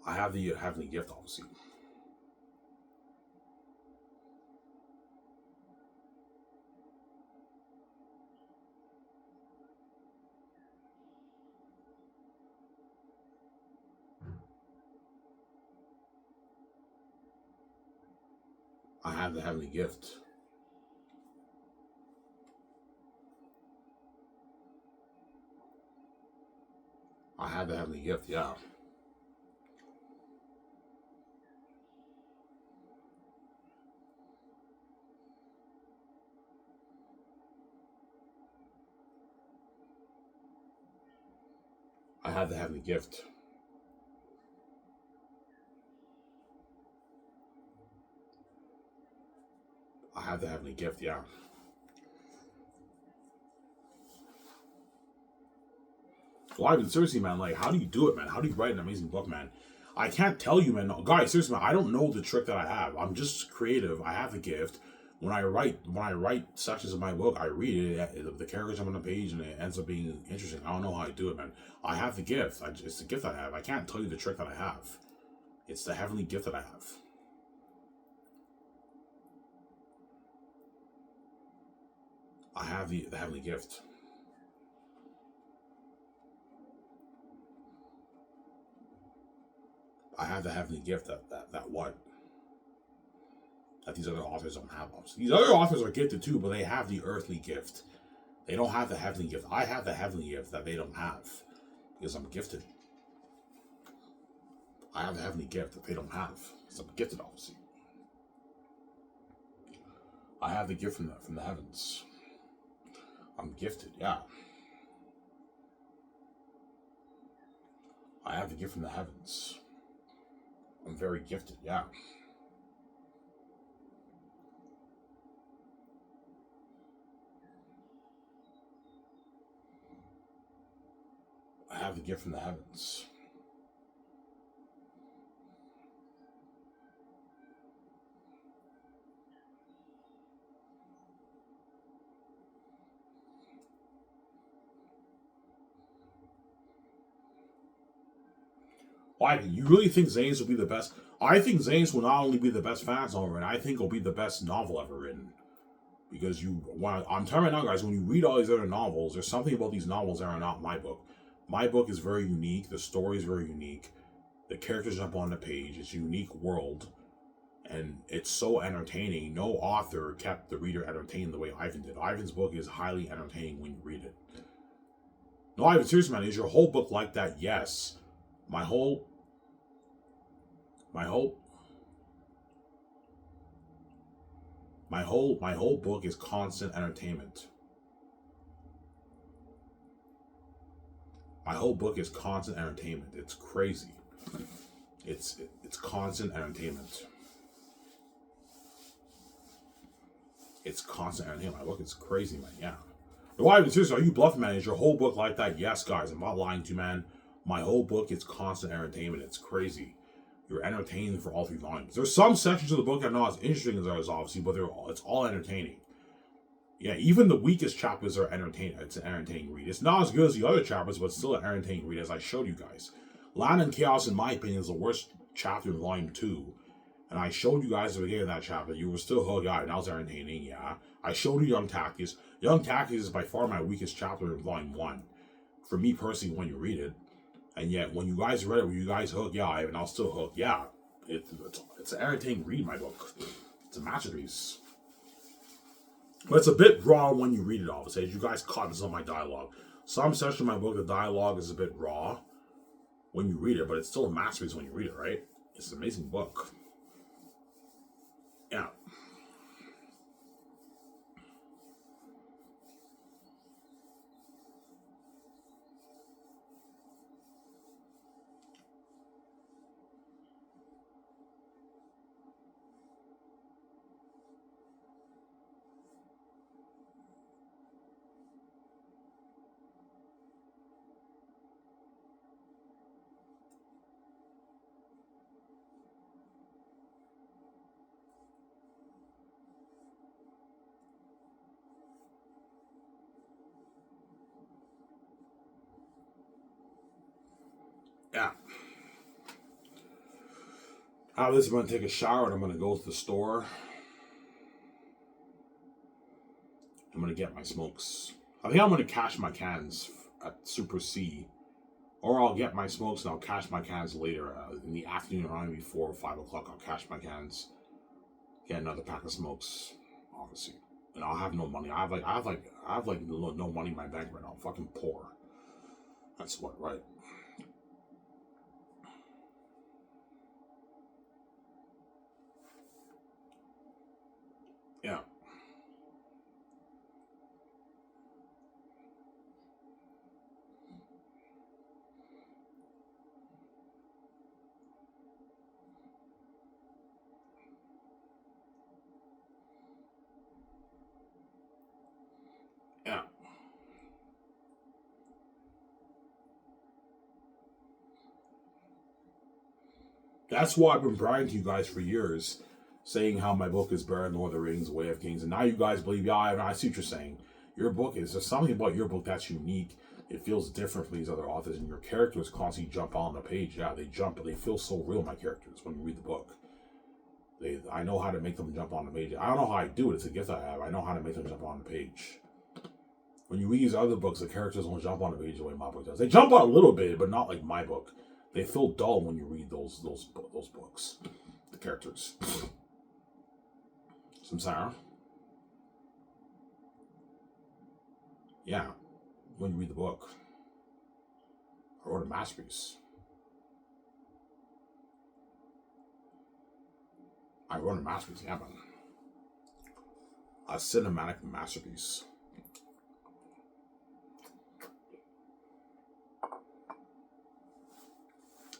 Speaker 1: I have the heavenly gift, obviously. I have the heavenly gift. I have the heavenly gift, yeah. I have the heavenly gift. I have the heavenly gift, yeah. Well, Ivan, seriously, man, like, how do you do it, man? How do you write an amazing book, man? I can't tell you, man. Guys, seriously, man, I don't know the trick that I have. I'm just creative. I have the gift. When I write sections of my book, I read it. The characters come on the page, and it ends up being interesting. I don't know how I do it, man. I have the gift. It's the gift I have. I can't tell you the trick that I have. It's the heavenly gift that I have. I have the heavenly gift. I have the heavenly gift that what? That these other authors don't have. These other authors are gifted too, but they have the earthly gift. They don't have the heavenly gift. I have the heavenly gift that they don't have because I'm gifted. I have the heavenly gift that they don't have because I'm gifted, obviously. I have the gift from the heavens. I'm gifted, yeah. I have the gift from the heavens. I'm very gifted, yeah. I have the gift from the heavens. Why? You really think Zanes will be the best? I think Zanes will not only be the best fan novel written, I think it'll be the best novel ever written. Because I'm telling you right now, guys, when you read all these other novels, there's something about these novels that are not my book. My book is very unique. The story is very unique. The characters jump on the page. It's a unique world. And it's so entertaining. No author kept the reader entertained the way Ivan did. Ivan's book is highly entertaining when you read it. No, Ivan, seriously, man, is your whole book like that? Yes. My whole book is constant entertainment. My whole book is constant entertainment. It's crazy. It's constant entertainment. It's constant entertainment. My book is crazy, man. Yeah. Why? Seriously, are you bluffing, man? Is your whole book like that? Yes, guys. I'm not lying to you, man. My whole book is constant entertainment. It's crazy. You're entertained for all 3 volumes. There's some sections of the book that are not as interesting as others, obviously, but it's all entertaining. Yeah, even the weakest chapters are entertaining. It's an entertaining read. It's not as good as the other chapters, but still an entertaining read, as I showed you guys. Land and Chaos, in my opinion, is the worst chapter in Volume 2. And I showed you guys at the beginning of that chapter. You were still hooked out, and that was entertaining, yeah. I showed you Young Tactics. Young Tactics is by far my weakest chapter in Volume 1. For me personally, when you read it. And yet, when you guys read it, were you guys hooked? Yeah, and I'll still hook. Yeah, it's an entertaining read, my book. It's a masterpiece. But it's a bit raw when you read it, obviously. You guys caught this on my dialogue. Some section of my book, the dialogue is a bit raw when you read it, but it's still a masterpiece when you read it, right? It's an amazing book. Yeah. Yeah. After this, I'm going to take a shower and I'm going to go to the store. I'm going to get my smokes. I think I'm going to cash my cans at Super C. Or I'll get my smokes and I'll cash my cans later. In the afternoon, around maybe 4 or 5 o'clock, I'll cash my cans. Get another pack of smokes, obviously. And I'll have no money. I have no money in my bank right now. I'm fucking poor. That's what, right? Yeah. Yeah. That's why I've been bragging to you guys for years, saying how my book is better than Lord of the Rings, Way of Kings, and now you guys believe, yeah, I see what you're saying. Your book is, there's something about your book that's unique. It feels different from these other authors, and your characters constantly jump on the page. Yeah, they jump, but they feel so real, my characters, when you read the book. I know how to make them jump on the page. I don't know how I do it. It's a gift I have. I know how to make them jump on the page. When you read these other books, the characters don't jump on the page the way my book does. They jump on a little bit, but not like my book. They feel dull when you read those books. The characters. Samsara. Yeah. When you read the book. I wrote a masterpiece. Yeah, man. A cinematic masterpiece.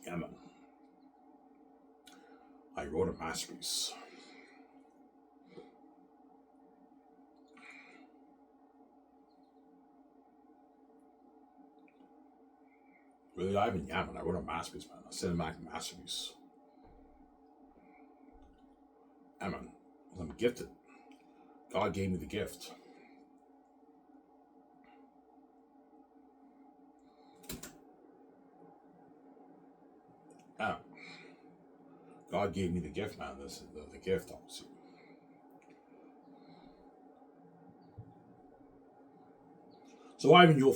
Speaker 1: Yeah, man. I wrote a masterpiece. Really, Ivan, yeah, man. I wrote a masterpiece, man. A cinematic masterpiece. Yeah, man. I'm gifted. God gave me the gift. Yeah. God gave me the gift, man. This is the gift, obviously. So, Ivan, you'll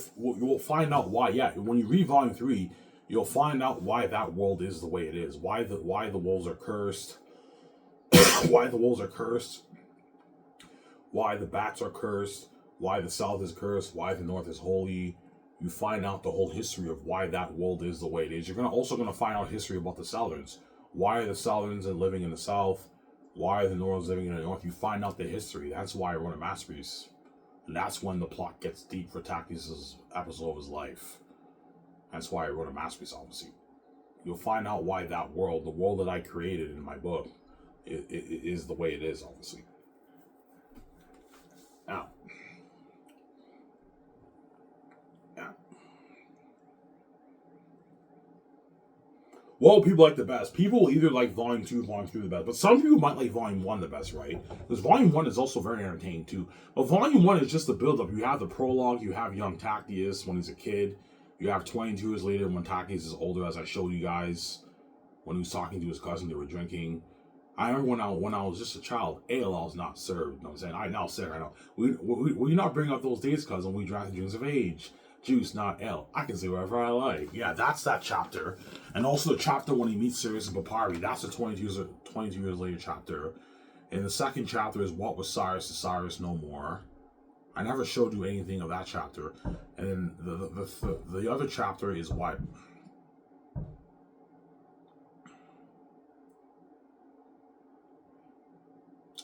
Speaker 1: find out why. Yeah, when you read Volume 3, you'll find out why that world is the way it is. Why the wolves are cursed. Why the wolves are cursed. Why the bats are cursed. Why the south is cursed. Why the north is holy. You find out the whole history of why that world is the way it is. You're also gonna find out history about the Southerns. Why are the Southerns living in the south? Why are the Northerners living in the north? You find out the history. That's why I wrote a masterpiece. And that's when the plot gets deep for Takis' episode of his life. That's why I wrote a masterpiece, obviously. You'll find out why that world, the world that I created in my book, it is the way it is, obviously. Now. Yeah. Well, people like the best. People either like Volume 2 or Volume 3 the best. But some people might like Volume 1 the best, right? Because Volume 1 is also very entertaining, too. But Volume 1 is just the build-up. You have the prologue. You have young Tacitus when he's a kid. You have 22 years later when Tacitus is older, as I showed you guys. When he was talking to his cousin, they were drinking. I remember when I was just a child, ale was not served. You know what I'm saying? I now say, I know. We not bring up those days, cousin. We drank the drinks of age. Juice, not ale. I can say whatever I like. Yeah, that's that chapter. And also the chapter when he meets Sirius and Papyri. That's the 22 years later chapter. And the second chapter is What Was Cyrus to Cyrus No More. I never showed you anything of that chapter. And then the other chapter is what?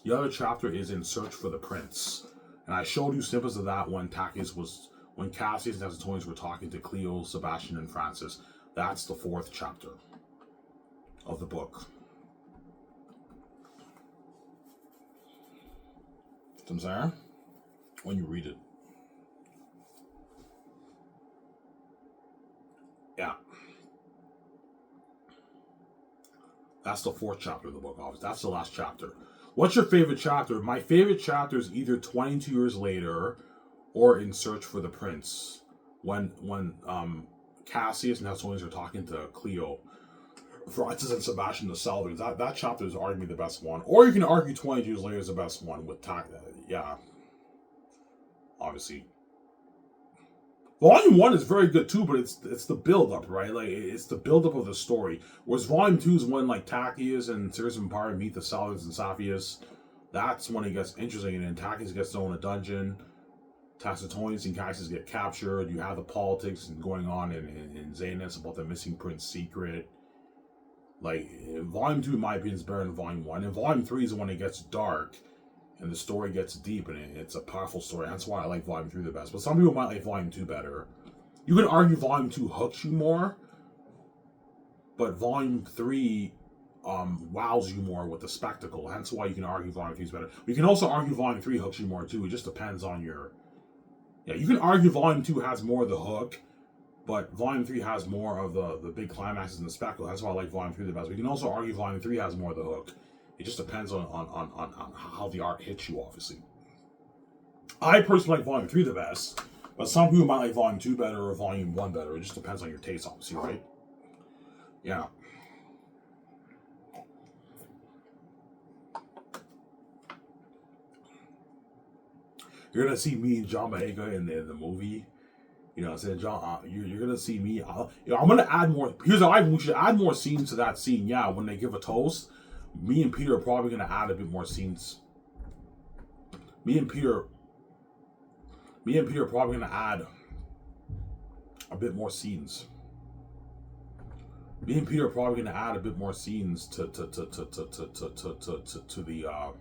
Speaker 1: The other chapter is In Search for the Prince. And I showed you snippets of that when Cassius and Tacitonius were talking to Cleo, Sebastian, and Francis. That's the 4th chapter of the book. I'm saying? When you read it. Yeah. That's the 4th chapter of the book, obviously. That's the last chapter. What's your favorite chapter? My favorite chapter is either 22 Years Later or In Search for the Prince. When Cassius and Tacitonius are talking to Cleo, Francis and Sebastian the Salvadors. That chapter is arguably the best one. Or you can argue 22 Years Later is the best one with yeah. Obviously. Volume 1 is very good too, but it's the build-up, right? Like, it's the build-up of the story. Whereas Volume 2 is when, like, Tacius and Sirius and Empire meet the Salvadors and Saphius. That's when it gets interesting, and then Tacius gets thrown in a dungeon. Tacitonius and Cassius get captured. You have the politics going on in Xanus about the missing prince secret. Like, Volume 2, in my opinion, is better than Volume 1. And Volume 3 is when it gets dark and the story gets deep, and it's a powerful story. That's why I like Volume 3 the best. But some people might like Volume 2 better. You can argue Volume 2 hooks you more, but Volume 3 wows you more with the spectacle. Hence why you can argue Volume 3 is better. You can also argue Volume 3 hooks you more too. It just depends on your... Yeah, you can argue Volume 2 has more of the hook, but Volume 3 has more of the big climaxes and the spectacle. That's why I like Volume 3 the best. But you can also argue Volume 3 has more of the hook. It just depends on how the art hits you, obviously. I personally like Volume 3 the best, but some people might like Volume 2 better or Volume 1 better. It just depends on your taste, obviously, right? Yeah. You're going to see me and John Boyega in the movie. You know what I'm saying? John, you're going to see me. I'm going to add more. Here's how we should add more scenes to that scene. Yeah, when they give a toast, me and Peter are probably going to add a bit more scenes. Me and Peter are probably going to add a bit more scenes. Me and Peter are probably going to add a bit more scenes to the.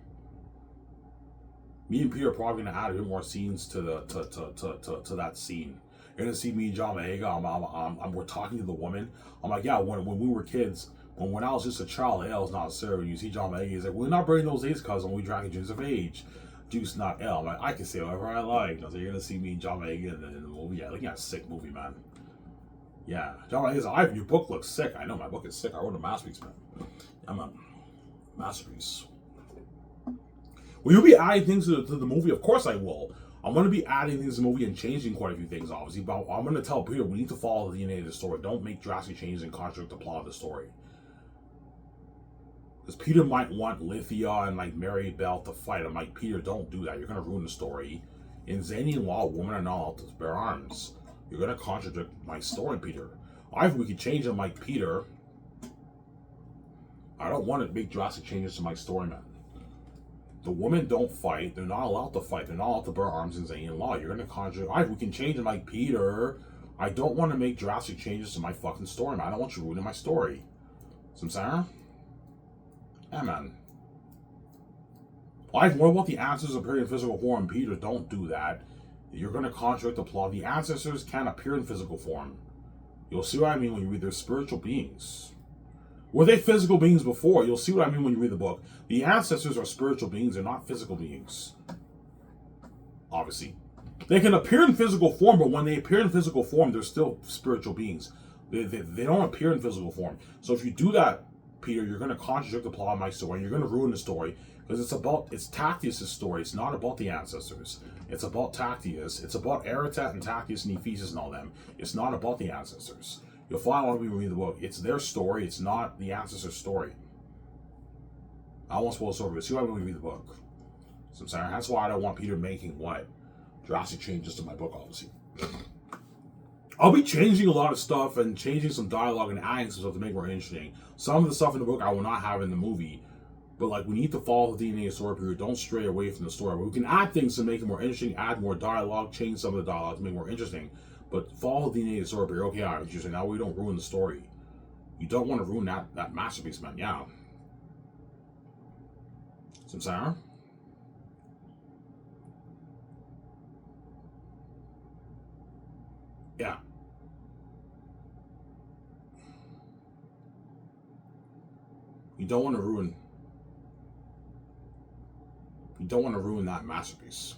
Speaker 1: Me and Peter are probably going to add a bit more scenes to that scene. You're going to see me and John Boyega. We're talking to the woman. I'm like, yeah, when we were kids, when I was just a child, ale is not served. You see John Boyega, he's like, we're not bringing those days, cousin. We drank juice of age. Juice, not ale. I'm like, I can say whatever I like. So you're going to see me and John Boyega in the movie. Yeah, looking at a sick movie, man. Yeah. John Boyega's like, Ivan, your book looks sick. I know, my book is sick. I wrote a masterpiece, man. I'm a masterpiece. Will you be adding things to the movie? Of course I will. I'm going to be adding things to the movie and changing quite a few things, obviously. But I'm going to tell Peter, we need to follow the DNA of the story. Don't make drastic changes and contradict the plot of the story. Because Peter might want Lithia and, like, Mary Bell to fight. I'm like, Peter, don't do that. You're going to ruin the story. In Xanian law, women are not allowed to bear arms. You're going to contradict my story, Peter. Either we could change it, like, Peter. I don't want to make drastic changes to my story, man. The women don't fight. They're not allowed to fight. They're not allowed to bear arms in Xanian law. You're going to contradict. We can change it like Peter. I don't want to make drastic changes to my fucking story, man. I don't want you ruining my story. See what I'm saying? Yeah, man. What about the ancestors appearing in physical form? Peter, don't do that. You're going to contradict the plot. The ancestors can't appear in physical form. You'll see what I mean when you read. They're spiritual beings. Were they physical beings before? You'll see what I mean when you read the book. The ancestors are spiritual beings. They're not physical beings. Obviously. They can appear in physical form, but when they appear in physical form, they're still spiritual beings. They don't appear in physical form. So if you do that, Peter, you're going to contradict the plot of my story. You're going to ruin the story. Because it's Tactius' story. It's not about the ancestors. It's about Tactius. It's about Aratat and Tactius and Ephesus and all them. It's not about the ancestors. You'll find out when we read the book. It's their story. It's not the ancestor's story. I won't spoil the story, but see when we read the book. So I'm saying that's why I don't want Peter making drastic changes to my book, obviously. I'll be changing a lot of stuff and changing some dialogue and adding some stuff to make it more interesting. Some of the stuff in the book I will not have in the movie. But we need to follow the DNA of the story, Peter. Don't stray away from the story. But we can add things to make it more interesting, add more dialogue, change some of the dialogue to make it more interesting. But follow the DNA of the story, Peter. Okay, all right, you're saying now we don't ruin the story. You don't want to ruin that masterpiece, man. Yeah. So I'm saying, Yeah. You don't want to ruin that masterpiece.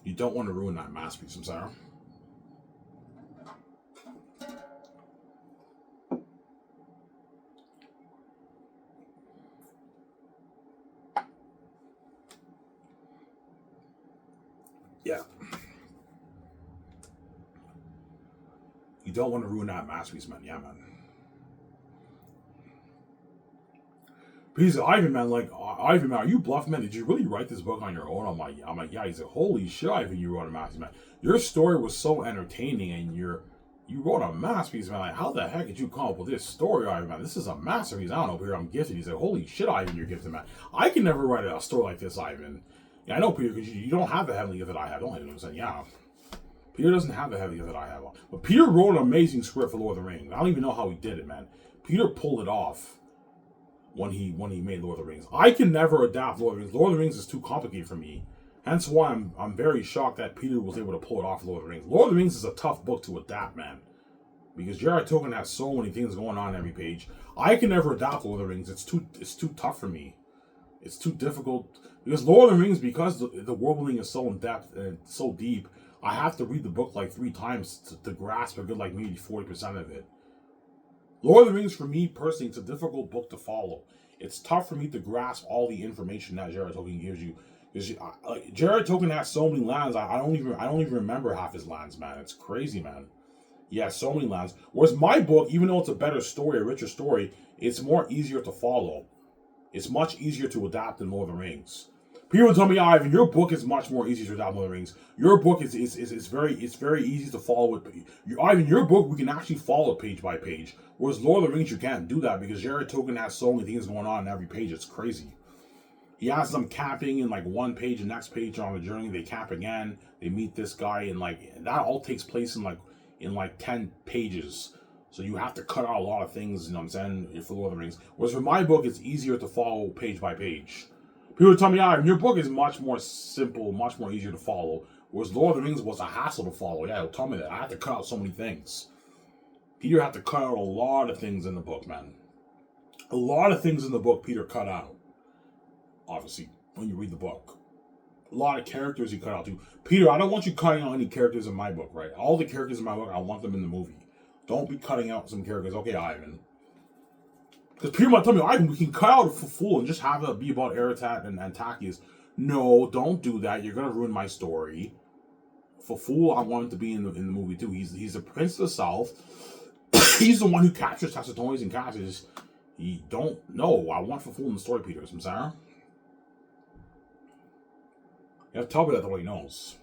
Speaker 1: You don't want to ruin that masterpiece, I'm sorry. Yeah. You don't want to ruin that masterpiece, man. Yeah, man. He's Ivan, man. Like Ivan, man, are you bluffing, man? Did you really write this book on your own? I'm like, yeah. He's like, holy shit, Ivan, you wrote a masterpiece, man. Your story was so entertaining, and you wrote a masterpiece, man. Like, how the heck did you come up with this story, Ivan, man? This is a masterpiece. I don't know, Peter. I'm gifted. He's like, holy shit, Ivan, you're gifted, man. I can never write a story like this, Ivan. Yeah, I know, Peter, because you don't have the heavenly gift that I have. Don't you know what I'm saying? Yeah. Peter doesn't have the heavenly gift that I have. But Peter wrote an amazing script for Lord of the Rings. I don't even know how he did it, man. Peter pulled it off when he made Lord of the Rings. I can never adapt Lord of the Rings. Lord of the Rings is too complicated for me. Hence why I'm very shocked that Peter was able to pull it off for Lord of the Rings. Lord of the Rings is a tough book to adapt, man. Because J.R.R. Tolkien has so many things going on every page. I can never adapt Lord of the Rings. It's too tough for me. It's too difficult. Because Lord of the Rings, because the world building is so in depth and so deep, I have to read the book like 3 times to grasp a good like maybe 40% of it. Lord of the Rings, for me personally, it's a difficult book to follow. It's tough for me to grasp all the information that J.R.R. Tolkien gives you. J.R.R. Tolkien has so many lands. I don't even remember half his lands, man. It's crazy, man. He has so many lands. Whereas my book, even though it's a better story, a richer story, it's more easier to follow. It's much easier to adapt than Lord of the Rings. People tell me, Ivan, your book is much more easier to adapt than Lord of the Rings. Your book is very easy to follow. Ivan, your book we can actually follow page by page. Whereas Lord of the Rings, you can't do that because J.R.R. Tolkien has so many things going on in every page. It's crazy. He has them camping in like one page, the next page on the journey. They camp again. They meet this guy, and like that all takes place in like 10 pages. So you have to cut out a lot of things, you know what I'm saying, for Lord of the Rings. Whereas for my book, it's easier to follow page by page. People tell me, your book is much more simple, much more easier to follow. Whereas Lord of the Rings was a hassle to follow. Yeah, he'll tell me that. I had to cut out so many things. Peter had to cut out a lot of things in the book, man. A lot of things in the book Peter cut out. Obviously, when you read the book. A lot of characters he cut out too. Peter, I don't want you cutting out any characters in my book, right? All the characters in my book, I want them in the movie. Don't be cutting out some characters. Okay, Ivan. Because Peter might tell me, Ivan, we can cut out for Fool and just have it be about Eretat and Tacius. No, don't do that. You're going to ruin my story. For Fool, I want him to be in the movie too. He's the Prince of the South. He's the one who captures Tacitus and Cassius. I want for Fool in the story, Peter. I'm sorry. You have to tell me that the way he knows.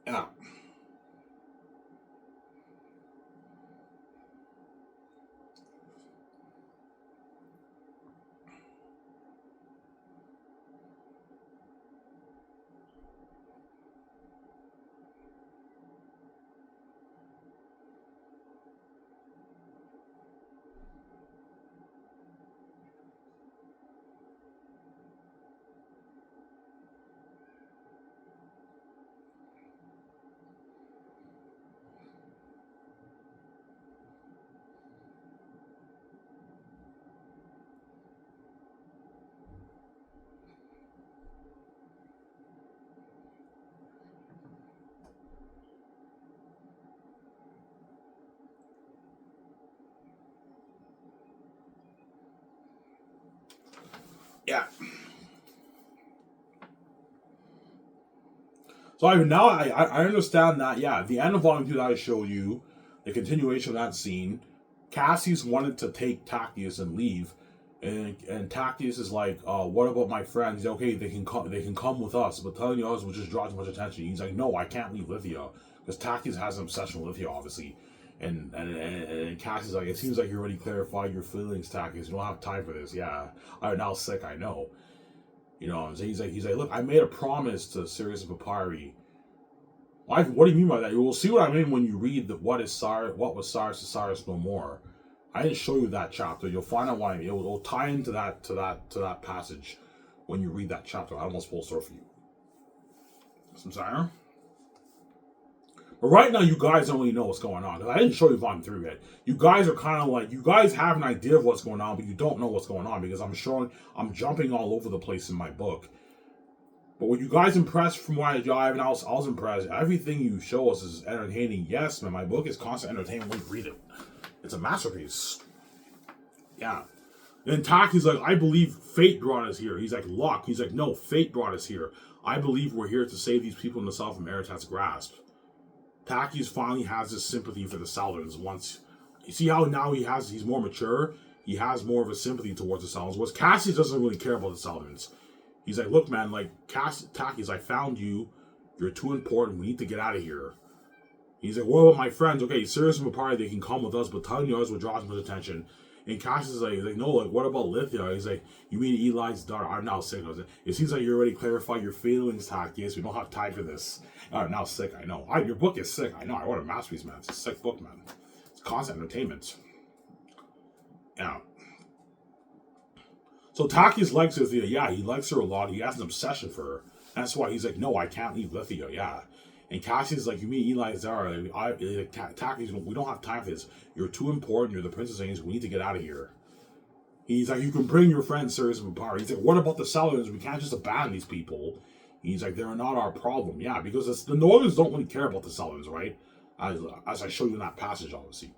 Speaker 1: Yeah. Yeah. So now I understand that, yeah, the end of Volume 2 that I showed you, the continuation of that scene, Cassius wanted to take Tacitus and leave, and Tacitus is like, what about my friends? He's like, okay, they can come with us, but telling the others will just draw too much attention. He's like, no, I can't leave Lithia, because Tacitus has an obsession with Lithia, obviously. And Cassius is like, it seems like you already clarified your feelings, Tacitus. You don't have time for this. Yeah, I'm now sick, I know. You know what I'm saying? He's like, look, I made a promise to Sirius and Papyri. What do you mean by that? You will see what I mean when you read what was Cyrus to Cyrus no more. I didn't show you that chapter. You'll find out why. It'll tie into that passage when you read that chapter. I almost full story for you. I'm sorry. But right now, you guys don't really know what's going on. I didn't show you Volume 3 yet. You guys are kind of like, you guys have an idea of what's going on, but you don't know what's going on because I'm jumping all over the place in my book. But were you guys impressed from what I drive? And I was impressed. Everything you show us is entertaining. Yes, man, my book is constant entertainment when you read it. It's a masterpiece. Yeah. And Taki's like, I believe fate brought us here. He's like, luck. He's like, no, fate brought us here. I believe we're here to save these people in the South from Aratat's grasp. Taki's finally has this sympathy for the Southerners. Once you see how now he's more mature, he has more of a sympathy towards the Southerners. Whereas Cassius doesn't really care about the Southerners. He's like, look, man, like Taki's, I found you. You're too important. We need to get out of here. He's like, what about my friends? Okay, Sirius and Papyri, they can come with us, but telling the others will draw too much attention. And Cassius is like, no, like, what about Lithia? He's like, you mean Eli's daughter? I'm now sick. It seems like you already clarified your feelings, Takius. We don't have time for this. I'm now sick, I know. Your book is sick, I know. I wrote a masterpiece, man. It's a sick book, man. It's constant entertainment. Yeah. So Takius likes Lithia. Yeah, he likes her a lot. He has an obsession for her. That's why he's like, no, I can't leave Lithia. Yeah. And Cassius is like, you mean Eli Zara? Takius, we don't have time for this. You're too important. You're the Princess Angels. We need to get out of here. He's like, you can bring your friend Sirius and Papyri. He's like, what about the Southerners? We can't just abandon these people. He's like, they're not our problem. Yeah, because the Northerners don't really care about the Southerners, right? As I show you in that passage, obviously.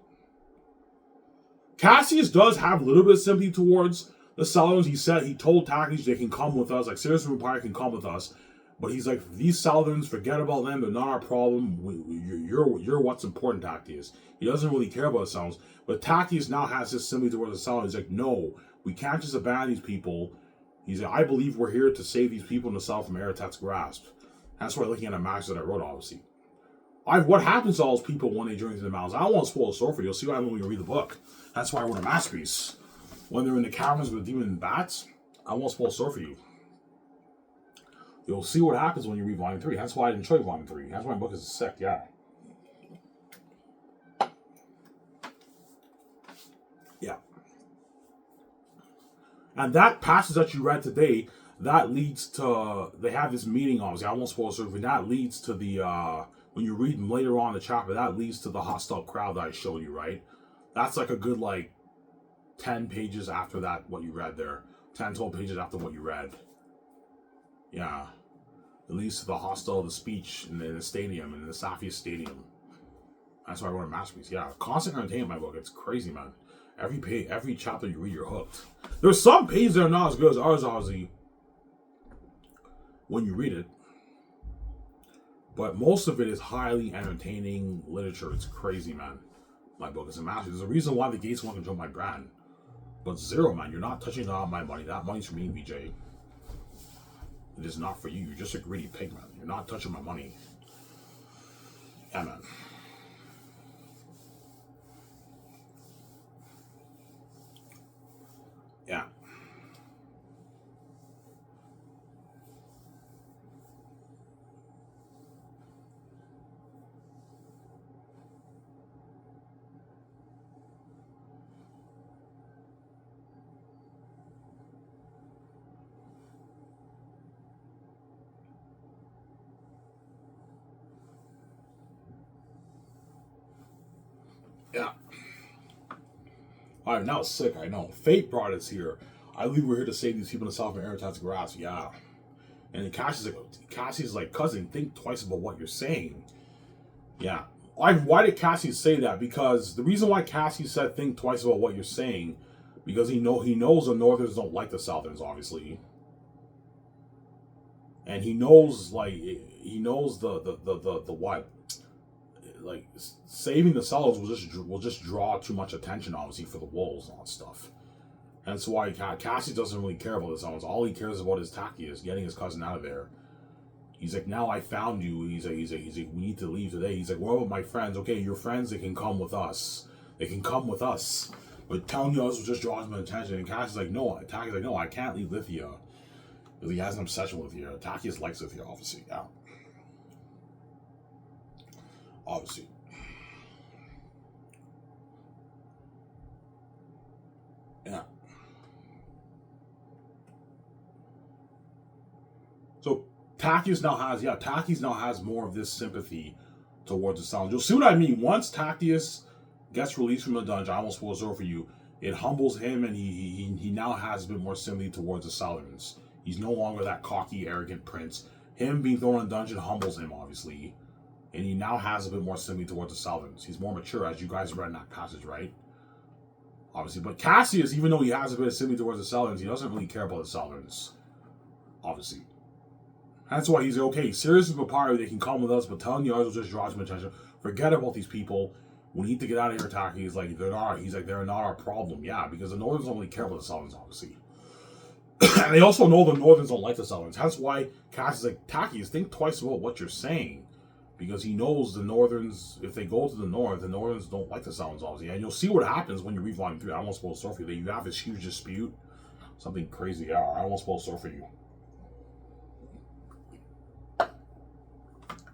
Speaker 1: Cassius does have a little bit of sympathy towards the Southerners. He told Takius they can come with us. Like, Sirius and Papyri can come with us. But he's like, these Southerners, forget about them. They're not our problem. You're what's important, Takius. He doesn't really care about the Southerners. But Takius now has his sympathy towards the Southerners. He's like, no, we can't just abandon these people. He's like, I believe we're here to save these people in the South from Aratat's grasp. That's why looking at a match that I wrote, obviously. What happens to all those people when they journey to the mountains? I don't want to spoil the story for you. You'll see what happens when you read the book. That's why I wrote a masterpiece. When they're in the caverns with demon and bats, I won't spoil the story for you. You'll see what happens when you read Volume 3. That's why I didn't show you Volume 3. That's why my book is sick, yeah. Yeah. And that passage that you read today, that leads to, they have this meeting, obviously. I won't spoil the story, but that leads to the, when you read later on in the chapter, that leads to the hostile crowd that I showed you, right? That's like a good, 10 pages after that, what you read there. 10, 12 pages after what you read. Yeah. It leads to the the speech in the stadium, in the Safia Stadium. That's why I wrote a masterpiece. Yeah, constant entertainment, my book. It's crazy, man. Every page, every chapter you read, you're hooked. There's some pages that are not as good as ours, obviously, when you read it. But most of it is highly entertaining literature. It's crazy, man. My book is a masterpiece. There's a reason why the Gates want to control my brand. But zero, man. You're not touching on my money. That money's for me, VJ. It is not for you. You're just a greedy pig, man. You're not touching my money. Yeah, man. Yeah. Yeah. Alright, now it's sick, I know. Fate brought us here. I believe we're here to save these people in the South from Aratat's grasp. Yeah. And Cassius like, cousin, think twice about what you're saying. Yeah. Why did Cassius say that? Because the reason why Cassius said think twice about what you're saying, because he knows the Northerners don't like the Southerners, obviously. And he knows the what? Like, saving the Southerners will just draw too much attention, obviously, for the Wolves and all that stuff. And that's why Cassius doesn't really care about the Southerners. All he cares about is Takius, getting his cousin out of there. He's like, now I found you. He's like, we need to leave today. He's like, what about my friends? Okay, your friends, they can come with us. They can come with us. But telling you us will just draw my attention. And Cassius is like, no. Takius is like, no, I can't leave Lithia. Because he has an obsession with Zithir. Takius likes Zithir, obviously. Yeah. Obviously. Yeah. So Takius now has more of this sympathy towards the Salons. You'll see what I mean. Once Takius gets released from the dungeon, I almost spoil it for you. It humbles him, and he now has a bit more sympathy towards the Salons. He's no longer that cocky, arrogant prince. Him being thrown in a dungeon humbles him, obviously. And he now has a bit more sympathy towards the Salons. He's more mature, as you guys read in that passage, right? Obviously. But Cassius, even though he has a bit of sympathy towards the Salons, he doesn't really care about the Salons. Obviously. That's why he's like, okay, Sirius and Papyri, they can come with us, but telling the others will just draw some attention. Forget about these people. We need to get out of here, Taki. He's like, they're not our problem. Yeah, because the Northerns don't really care about the Salons, obviously. And they also know the Northerns don't like the Salons. That's why Cassius is like, Taki, think twice about what you're saying. Because he knows the Northerns, if they go to the North, the Northerns don't like the Salons, obviously. And you'll see what happens when you read Volume 3. I won't spoil the for you. You have this huge dispute. Something crazy. Yeah, I won't spoil the for you.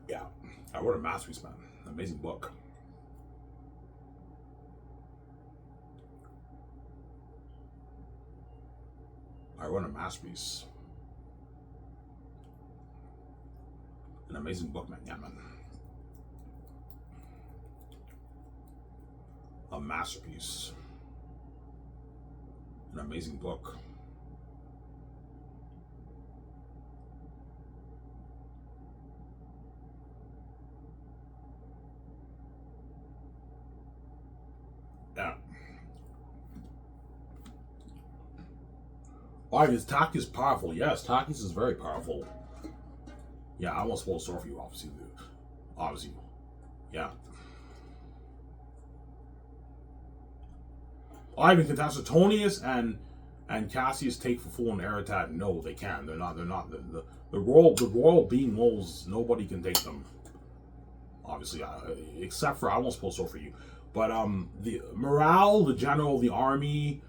Speaker 1: Yeah. I wrote a masterpiece, man. Amazing book. I wrote a masterpiece. An amazing book, man. Yeah, man. A masterpiece. An amazing book. Yeah. Why is Takius powerful? Yes, Takius is very powerful. Yeah, I won't spoil the story for you, obviously. Obviously. Yeah. Ivan, can Tacitonius and Cassius take for full and Eretat? No, they can. They're not. The royal being moles. Nobody can take them. Obviously, except for I won't spoil the story for you. But the Morale, the general of the army,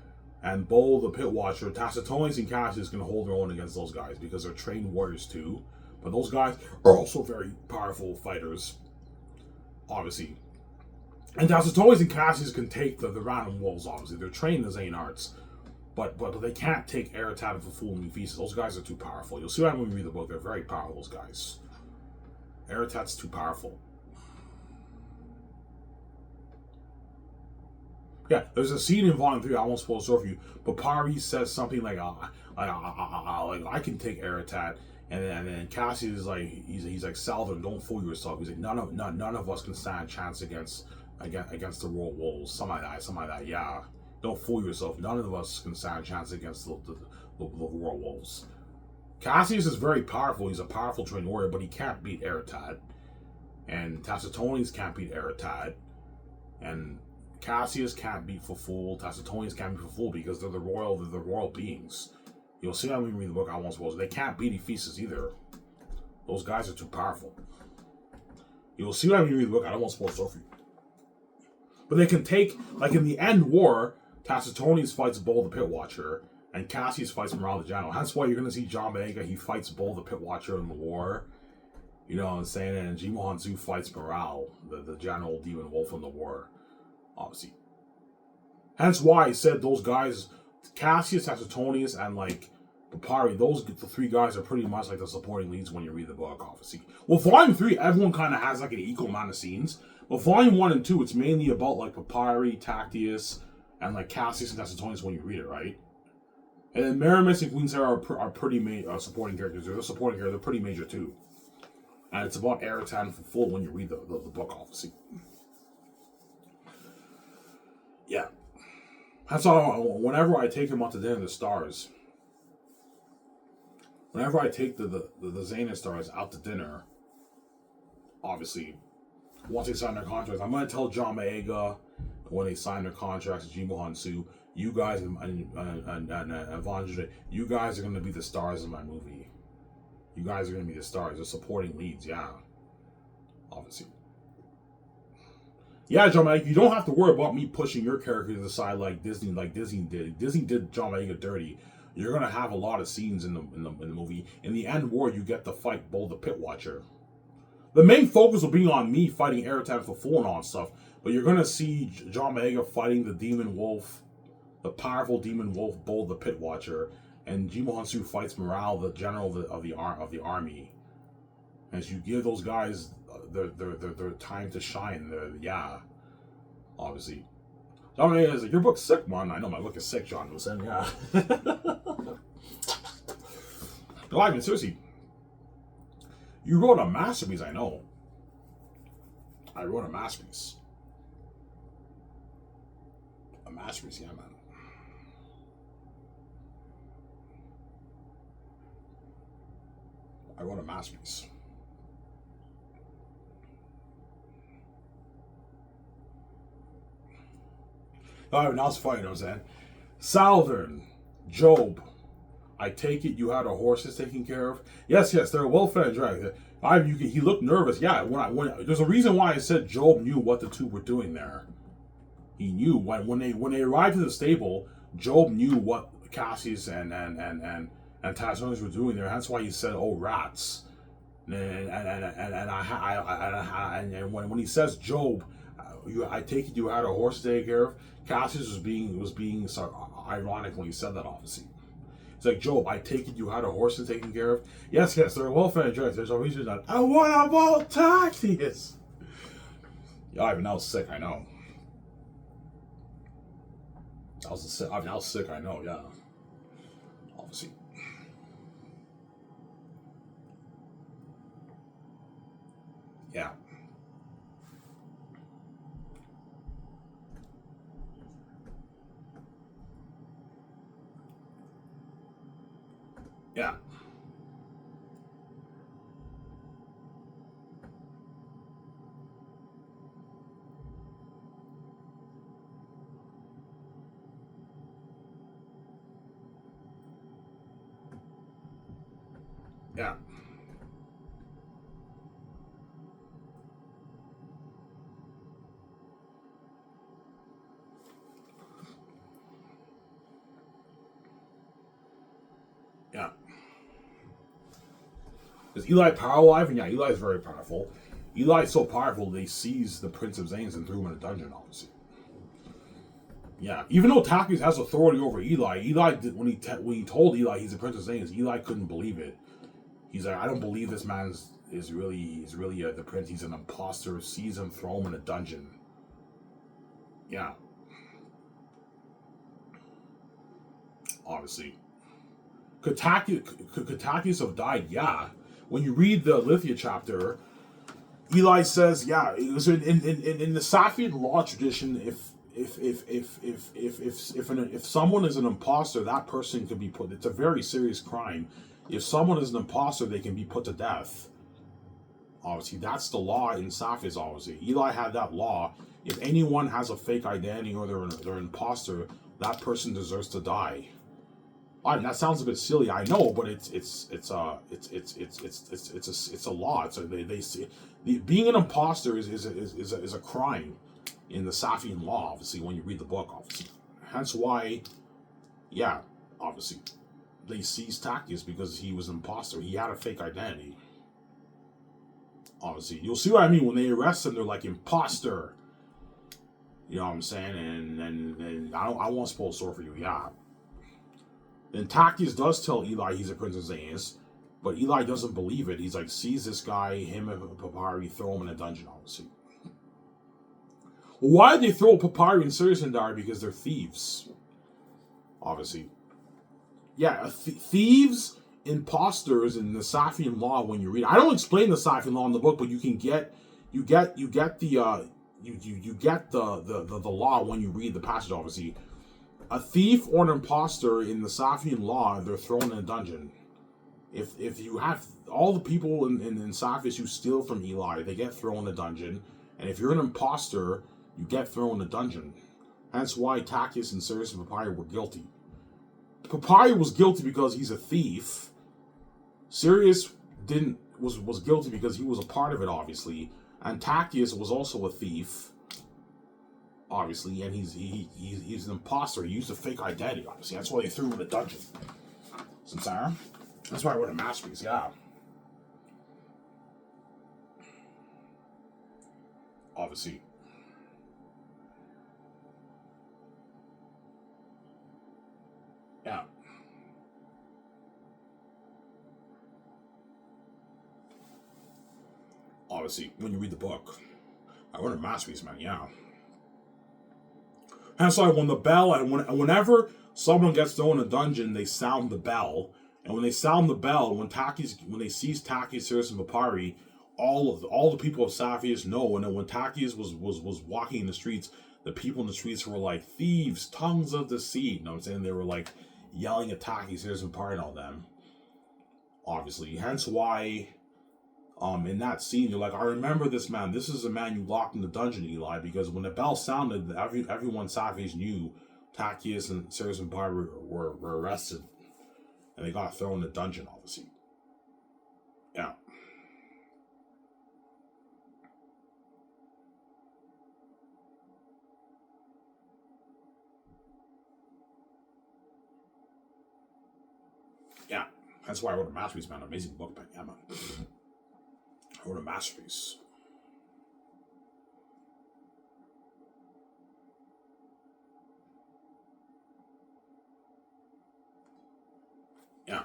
Speaker 1: and Bull, the pit watcher, Tacitonius and Cassius can hold their own against those guys because they're trained warriors too. But those guys are also very powerful fighters, obviously. And Tacitonius and Cassius can take the random wolves, obviously. They're trained in Zane arts. But they can't take Eretat for full and Mephisto. Those guys are too powerful. You'll see that when we read the book. They're very powerful, those guys. Eretat's too powerful. Yeah, there's a scene in Volume 3, I won't spoil the story for you, but Papyri says something like, I can take Eretat. And then Cassius is like, he's like, Salvin, don't fool yourself. He's like, none of us can stand a chance against the Royal Wolves. Something like that. Yeah, don't fool yourself. None of us can stand a chance against the Royal Wolves. Cassius is very powerful. He's a powerful trained warrior, but he can't beat Eretat. And Tacitonius can't beat Eretat. And Cassius can't beat Faful. Tacitonius can't beat Faful because they're the royal beings. You'll see how when we read the book, I won't spoil. They can't beat Ephesus either. Those guys are too powerful. You'll see when we read the book, I won't spoil for you. But they can take, like in the end war, Tacitonius fights Bull the Pit Watcher, and Cassius fights Morale the General. That's why you're going to see John Boyega, he fights Bull the Pit Watcher in the war. You know what I'm saying? And Jimo Hansu fights Morale, the General Demon Wolf in the war. Obviously. Hence why I said those guys, Cassius, Tacitonius, and like Papyri, the three guys are pretty much like the supporting leads when you read the book, obviously. Well, Volume 3, everyone kind of has like an equal amount of scenes. But Volume 1 and 2, it's mainly about like Papyri, Tactius, and like Cassius and Tacitonius when you read it, right? And then Meramis and Queen Sarah are pretty supporting characters. They're supporting characters. They're pretty major too. And it's about Eretat for full when you read the book, obviously. Yeah. That's all. Whenever I take him out to dinner, the stars. Whenever I take the Xena stars out to dinner, obviously, once they sign their contracts, I'm going to tell John Boyega when they sign their contracts, Jimo Hansu, you guys and Evangelion, you guys are going to be the stars of my movie. You guys are going to be the stars, the supporting leads, yeah. Obviously. Yeah, John Boyega, you don't have to worry about me pushing your characters aside like Disney did. Disney did John Boyega dirty. You're gonna have a lot of scenes in the movie. In the end war, you get to fight Bull the Pit Watcher. The main focus will be on me fighting Eretams the Fool and all that stuff, but you're gonna see John Boyega fighting the demon wolf, the powerful demon wolf Bull the Pit Watcher, and Jimmu Hansu fights Morale, the general of the army. As you give those guys their time to shine, obviously. John Boyega is like, your book's sick, man. I know my book is sick, John was saying, yeah. No, I mean, seriously. You wrote a masterpiece, I know. I wrote a masterpiece. A masterpiece, yeah, man. I wrote a masterpiece. Alright, now it's funny, you know what I'm saying? Southern, Job. I take it you had a horses taken care of? Yes, they're a well-fed drag. He looked nervous. Yeah, when there's a reason why I said Job knew what the two were doing there. He knew when they arrived at the stable, Job knew what Cassius and Tassonis were doing there. That's why he said, "Oh, rats." And when he says Job, I take it you had a horse to take care of. Cassius was being ironic when he said that, obviously. It's like, Job, I take it you had a horse to taken care of? Yes, they're well-fed dress. There's a reason that. And what about Tacitus? Yeah, I've been out sick, I know. I was sick, I know, yeah. Obviously. Yeah. Yeah. Yeah. Yeah. Is Eli power alive? And yeah, Eli's very powerful. Eli's so powerful they seized the Prince of Zanes and threw him in a dungeon, obviously. Yeah, even though Tacitus has authority over Eli, when he told Eli he's the Prince of Zanes, Eli couldn't believe it. He's like, I don't believe this man is really the prince. He's an imposter. Seize him, throw him in a dungeon. Yeah. Obviously. Could Tacitus have died? Yeah. When you read the Lithia chapter, Eli says, yeah, it was in the Safian law tradition. If someone is an imposter, that person could be put. It's a very serious crime. If someone is an imposter, they can be put to death. Obviously, that's the law in Safis. Obviously, Eli had that law. If anyone has a fake identity or they're an imposter, that person deserves to die. I mean, that sounds a bit silly, I know, but it's a law. It's they say being an imposter is a crime in the Safian law. Obviously, when you read the book, obviously, hence why, yeah, obviously, they seized Tacitus because he was an imposter. He had a fake identity. Obviously, you'll see what I mean when they arrest him. They're like imposter. You know what I'm saying? And I won't spoil the story for you. Yeah. And Tacitus does tell Eli he's a Prince of Zanes, but Eli doesn't believe it. He's like, seize this guy, him and Papyri, throw him in a dungeon, obviously. Well, why did they throw Papyri and Sirius in there? Because they're thieves. Obviously. Yeah, thieves, imposters in the Safian law when you read it. I don't explain the Safian law in the book, but you can get the law when you read the passage, obviously. A thief or an imposter in the Safian law, they're thrown in a dungeon. If you have all the people in Safis who steal from Eli, they get thrown in a dungeon. And if you're an imposter, you get thrown in a dungeon. That's why Tacitus and Sirius and Papyri were guilty. Papyri was guilty because he's a thief. Sirius was guilty because he was a part of it, obviously. And Tacitus was also a thief. Obviously, and he's an imposter. He used a fake identity, obviously. That's why they threw him in a dungeon. I'm sorry. That's why I wrote a masterpiece, yeah. Obviously. Yeah. Obviously, when you read the book, I wrote a masterpiece, man, yeah. And so when the bell, and whenever someone gets thrown in a dungeon, they sound the bell. And when they sound the bell, when they seize Taki, Sirius, and Papyri, all the people of Sapphires know. And then when Takius was walking in the streets, the people in the streets were like thieves, tongues of deceit. You know what I'm saying? They were like yelling at Taki, Sirius, and Papyri and all them. Obviously, hence why. In that scene, you're like, I remember this man. This is a man you locked in the dungeon, Eli, because when the bell sounded, everyone Sapphires knew Takius and Sirius and Papyri were arrested, and they got thrown in the dungeon, obviously. Yeah. Yeah. That's why I wrote a masterpiece, man. Amazing book, man. Yeah, man. I wrote a masterpiece. Yeah.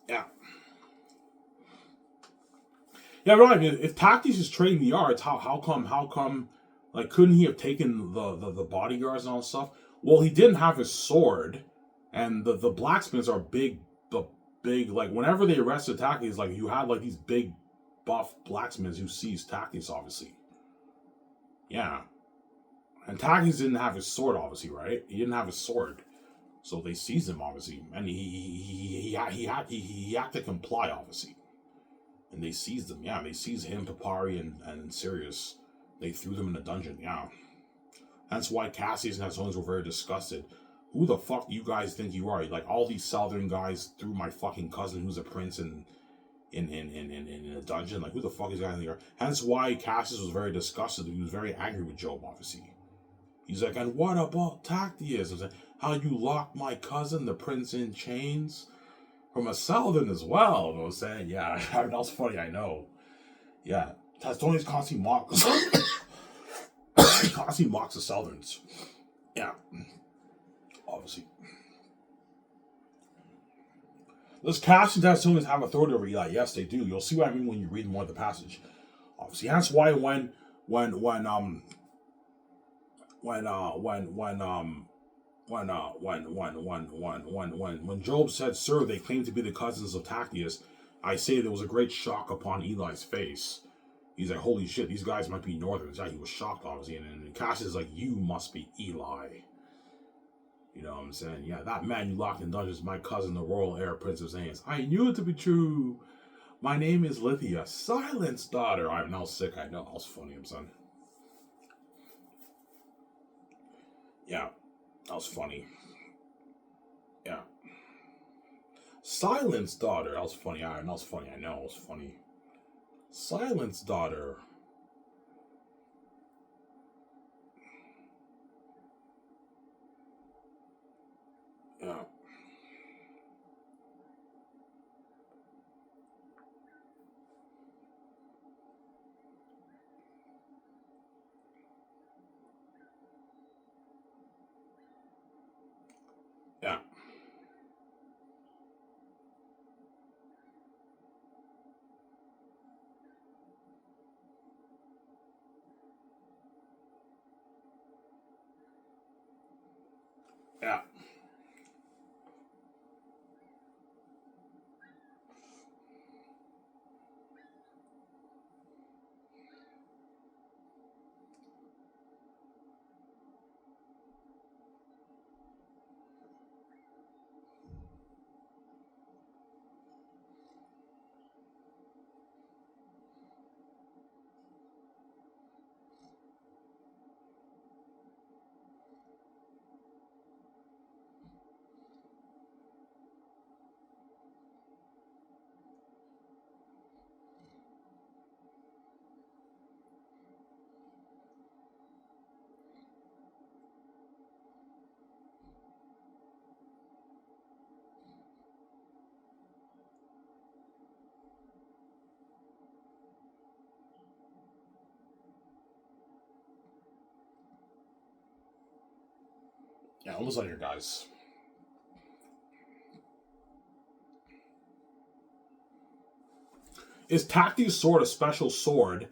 Speaker 1: Yeah. Yeah, right. If Takius is trading the arts, how come like couldn't he have taken the bodyguards and all that stuff? Well, he didn't have his sword, and the blacksmiths are big like whenever they arrested Takius, like you had like these big buff blacksmiths who seized Takius, obviously. Yeah. And Takius didn't have his sword, obviously, right? He didn't have his sword. So they seized him, obviously. And he had to comply, obviously. And they seized him. Yeah, they seized him, Papyri, and Sirius. They threw them in a dungeon. Yeah. That's why Cassius and Asonius were very disgusted. Who the fuck do you guys think you are? Like, all these southern guys threw my fucking cousin, who's a prince, in a dungeon. Like, who the fuck is guy here? Hence why Cassius was very disgusted. He was very angry with Job, obviously. He's like, and what about Tactius? I'm like, how you locked my cousin, the prince, in chains? From a southern as well. You know what I'm saying? Yeah, that was funny, I know. Yeah. Tony's constantly mocks. Constantly mocks the southerns. Yeah. Obviously. Does Cassius and Tony have authority over Eli? Yes, they do. You'll see what I mean when you read more of the passage. Obviously, that's why when Job said, "Sir, they claim to be the cousins of Tactius," I say there was a great shock upon Eli's face. He's like, "Holy shit, these guys might be Northerns." Yeah, he was shocked, obviously, and Cassius is like, "You must be Eli." You know what I'm saying? Yeah, that man you locked in dungeons is my cousin, the royal heir, Prince of Zanes. I knew it to be true. My name is Lithia, Silence daughter. I'm now sick. I know. That was funny, son. Yeah, that was funny. Yeah. Silence daughter. That was funny. That was funny. I know. It was funny. Silence daughter. Yeah. Yeah. Yeah, almost like your guys. Is Tacti's sword a special sword?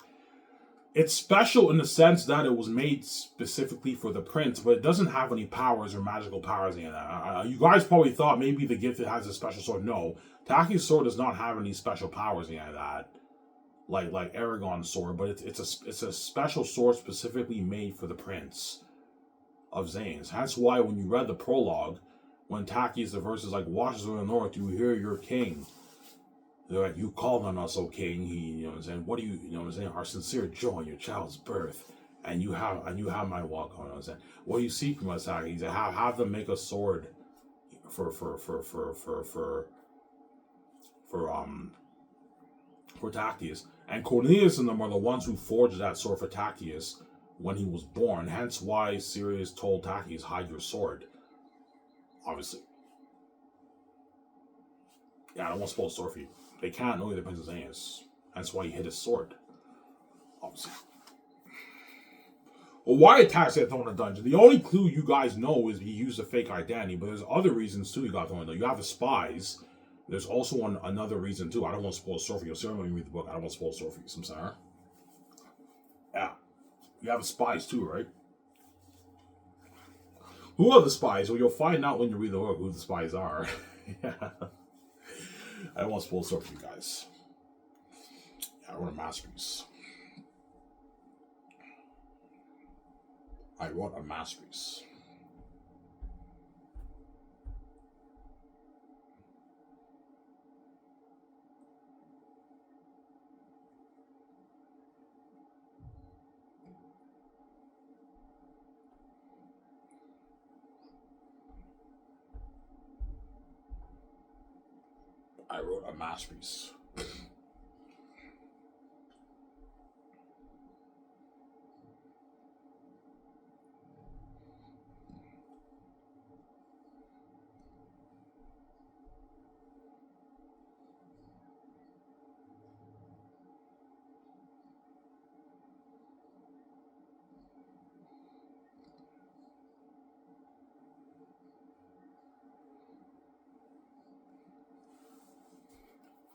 Speaker 1: It's special in the sense that it was made specifically for the prince, but it doesn't have any powers or magical powers in it. You guys probably thought maybe the gifted has a special sword. No, Tacti's sword does not have any special powers in that, like Aragon's sword. But it's a special sword specifically made for the prince of Zanes. That's why when you read the prologue, when Taki's the verses like "Watchers of the North, you hear your king." They're like, you called on us, O king. He, you know what I'm saying? What do you know what I'm saying? Our sincere joy in your child's birth. And you have my walk on. You know what I'm saying? What do you seek from us, Taki? He said, have them make a sword for Tactius. And Cornelius and them are the ones who forged that sword for Tactius when he was born. Hence why Sirius told Tactius, hide your sword. Obviously. Yeah, I don't want to spoil the sword for you. They can't know the Princess Aeneas. That's why he hid his sword. Obviously. Well, why did Taxi thrown in a dungeon? The only clue you guys know is he used a fake identity, but there's other reasons too he got thrown in there. You have the spies. There's also another reason too. I don't want to spoil the story for you. You'll see when you read the book. I don't want to spoil the story for you. I'm sorry. Yeah. You have the spies too, right? Who are the spies? Well, you'll find out when you read the book who the spies are. Yeah. I don't want to spoil the story for you guys. Yeah, I wrote a masterpiece. I wrote a masterpiece. I wrote a masterpiece.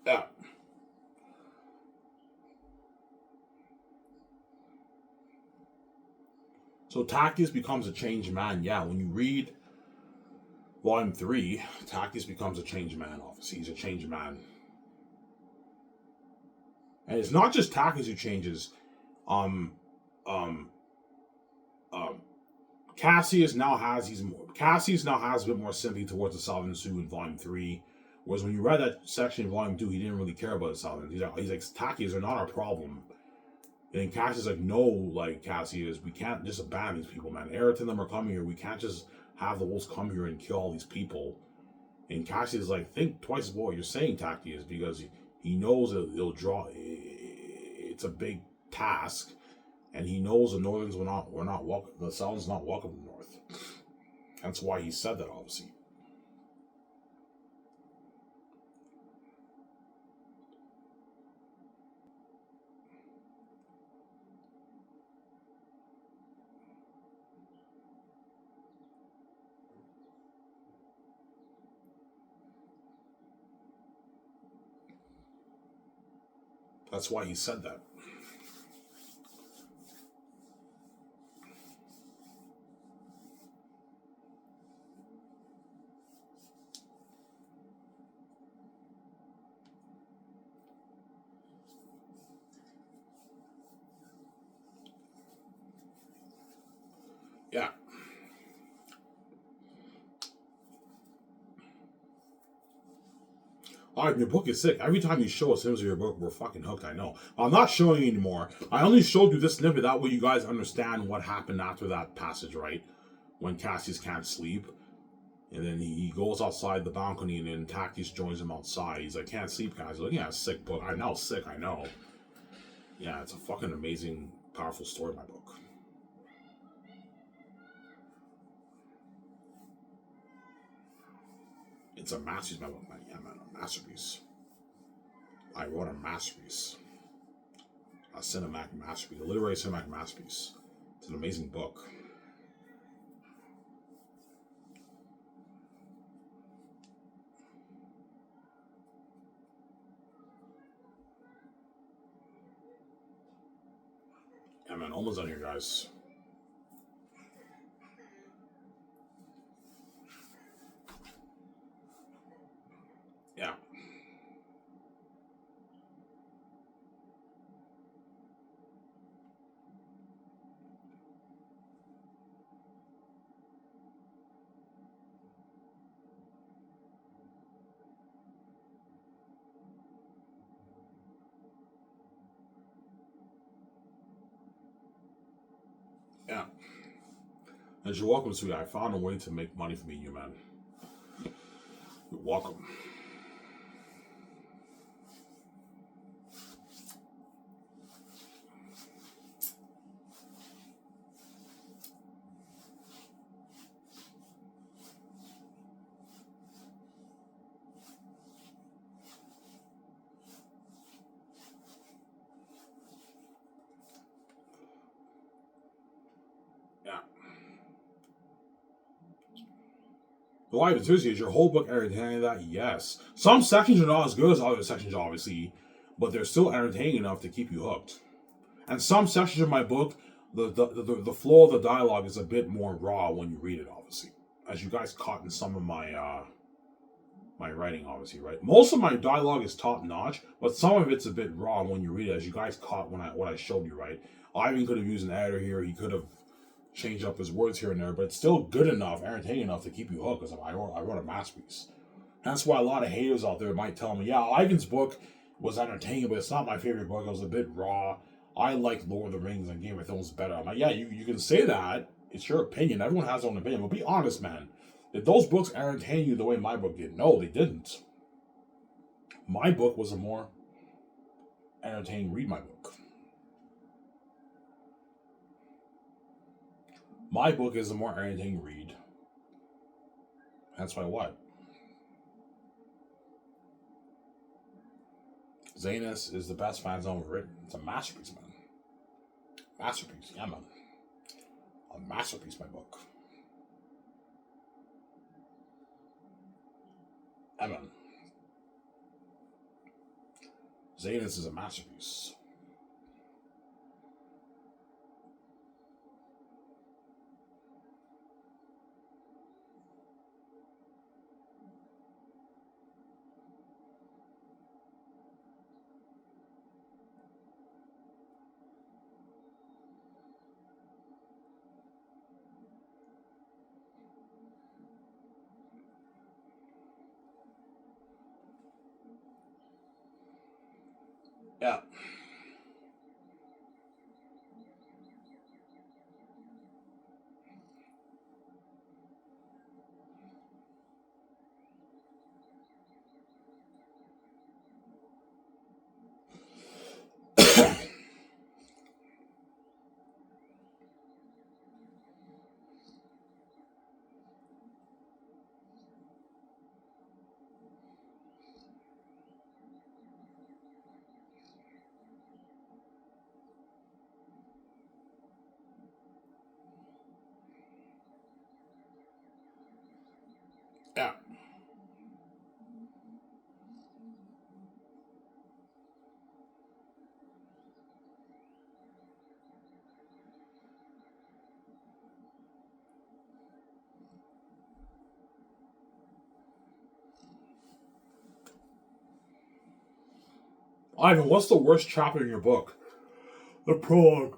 Speaker 1: Yeah. So Tactius becomes a changed man. Yeah, when you read Volume 3, Tactius becomes a changed man, obviously. He's a changed man. And it's not just Tactius who changes. Um, um, Cassius now has a bit more sympathy towards the Southern Sioux in Volume 3. Whereas when you read that section in Volume 2, he didn't really care about the Southern. He's like Tactius are not our problem. And Cassius is like, no, like Cassius, we can't just abandon these people, man. Eric and them are coming here. We can't just have the wolves come here and kill all these people. And Cassius is like, think twice about what you're saying, Tactius, because he knows it'll draw. It's a big task, and he knows the Northerns were not welcome. The Southern's not welcome to the North. That's why he said that, obviously. That's why he said that. Alright, your book is sick. Every time you show us images of your book, we're fucking hooked, I know. I'm not showing you anymore. I only showed you this snippet, that way you guys understand what happened after that passage, right? When Cassius can't sleep. And then he goes outside the balcony, and then Tactius joins him outside. He's like, can't sleep, guys. He's like, yeah, sick book. I know, sick, I know. Yeah, it's a fucking amazing, powerful story, my book. It's a masterpiece, my book, man. Yeah, man, a masterpiece. I wrote a masterpiece. A cinematic masterpiece. A literary cinematic masterpiece. It's an amazing book. Yeah, man, almost done here, guys. Yeah. Yeah. And you're welcome, sweetie. I found a way to make money for me, you man. You're welcome. Yeah. Why, but seriously, is your whole book entertaining that? Yes. Some sections are not as good as other sections, obviously, but they're still entertaining enough to keep you hooked. And some sections of my book, the flow of the dialogue is a bit more raw when you read it, obviously. As you guys caught in some of my my writing, obviously, right? Most of my dialogue is top notch, but some of it's a bit raw when you read it, as you guys caught when what I showed you, right? Ivan could have used an editor here. He could have changed up his words here and there, but it's still good enough, entertaining enough to keep you hooked. Because I wrote a masterpiece. That's why a lot of haters out there might tell me, yeah, Ivan's book was entertaining, but it's not my favorite book. It was a bit raw. I like Lord of the Rings and Game of Thrones better. I'm like, yeah, you can say that. It's your opinion. Everyone has their own opinion. But be honest, man. Did those books entertain you the way my book did? No, they didn't. My book was a more entertaining read, my book. My book is a more entertaining read. That's why what? Zanus is the best fan zone ever written. It's a masterpiece, man. Masterpiece, yeah, man. A masterpiece, my book. Yeah, man. Zanus is a masterpiece. Yeah. Yeah. Ivan, what's the worst chapter in your book? The prologue.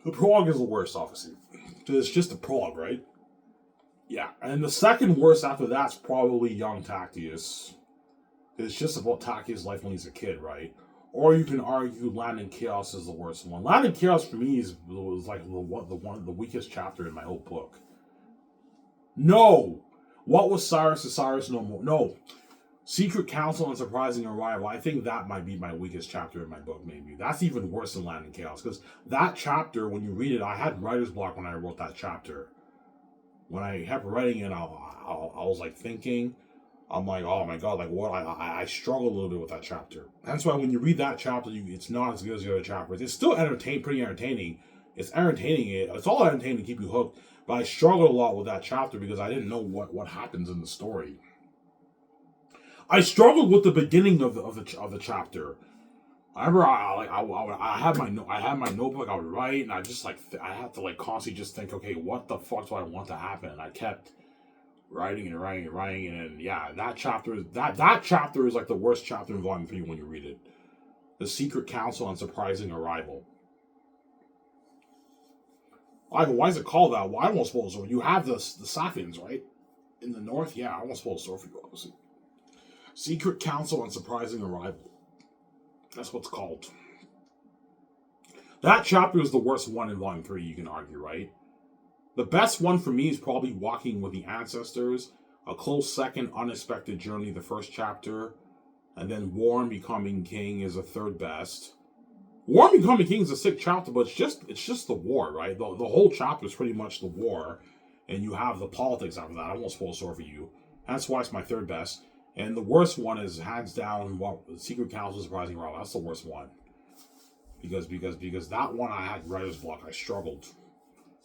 Speaker 1: The prologue is the worst, obviously. It's just the prologue, right? Yeah. And the second worst after that's probably Young Tactius. It's just about Take's life when he's a kid, right? Or you can argue Land in Chaos is the worst one. Land in Chaos for me was like the weakest chapter in my whole book. No! What was Cyrus to Cyrus no more? No. Secret Council and Surprising Arrival. I think that might be my weakest chapter in my book, maybe. That's even worse than Land in Chaos. Because that chapter, when you read it, I had writer's block when I wrote that chapter. When I kept writing it, I was like thinking, I'm like, oh my god, like what? I struggle a little bit with that chapter. That's why when you read that chapter, it's not as good as the other chapters. It's still pretty entertaining. It's entertaining. It's all entertaining to keep you hooked. But I struggled a lot with that chapter because I didn't know what happens in the story. I struggled with the beginning of the chapter. I remember I had my notebook. I would write, and I just I had to constantly just think, okay, what the fuck do I want to happen? And I kept writing, and yeah, that chapter is like the worst chapter in Volume 3 when you read it. The Secret Council and Surprising Arrival. Why is it called that? Well, I won't spoil it. You have the Safians, right? In the north? Yeah, I won't spoil it for you, obviously. Secret Council and Surprising Arrival. That's what's called. That chapter is the worst one in Volume 3, you can argue, right? The best one for me is probably Walking with the Ancestors. A close second, Unexpected Journey, the first chapter. And then Warren Becoming King is the third best. Warren Becoming King is a sick chapter, but it's just the war, right? The whole chapter is pretty much the war. And you have the politics after that. I won't spoil it for you. That's why it's my third best. And the worst one is hands down Secret Council Surprising Arrival. That's the worst one. Because that one I had writer's block. I struggled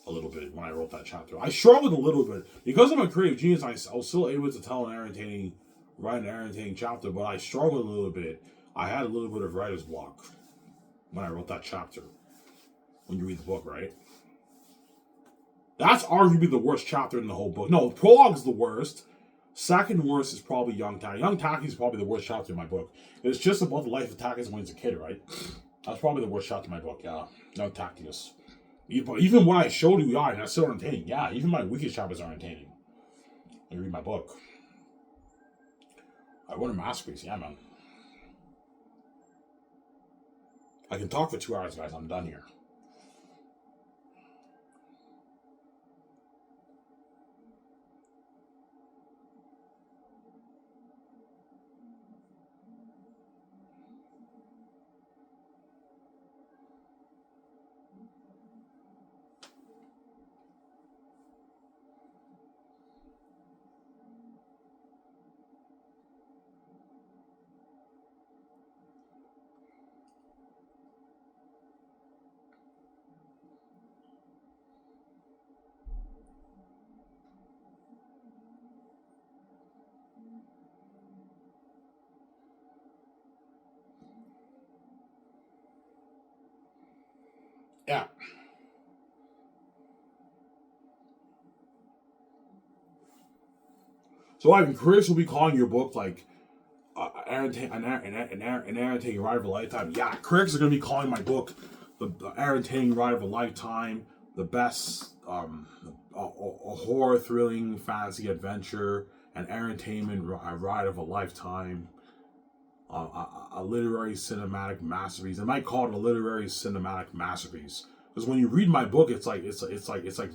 Speaker 1: a little bit when I wrote that chapter. I struggled a little bit. Because I'm a creative genius, I was still able to write an entertaining chapter, but I struggled a little bit. I had a little bit of writer's block when I wrote that chapter. When you read the book, right? That's arguably the worst chapter in the whole book. No, the prologue's the worst. Second worst is probably Young Taki. Young Taki is probably the worst chapter in my book. It's just about the life of Taki when he's a kid, right? That's probably the worst chapter in my book, yeah. Young Taki is. Even when I showed you, yeah, that's still entertaining. Yeah, even my weakest chapters are entertaining. When you read my book. I wrote a masterpiece, yeah, man. I can talk for 2 hours, guys. I'm done here. Yeah. So Ivan, Chris will be calling your book like an Aaron Ride of a Lifetime. Yeah, critics are going to be calling my book the Aaron Ride of a Lifetime, the best a horror, thrilling, fantasy adventure, an entertainment ride of a lifetime, a literary cinematic masterpiece. They might call it a literary cinematic masterpiece because when you read my book, it's like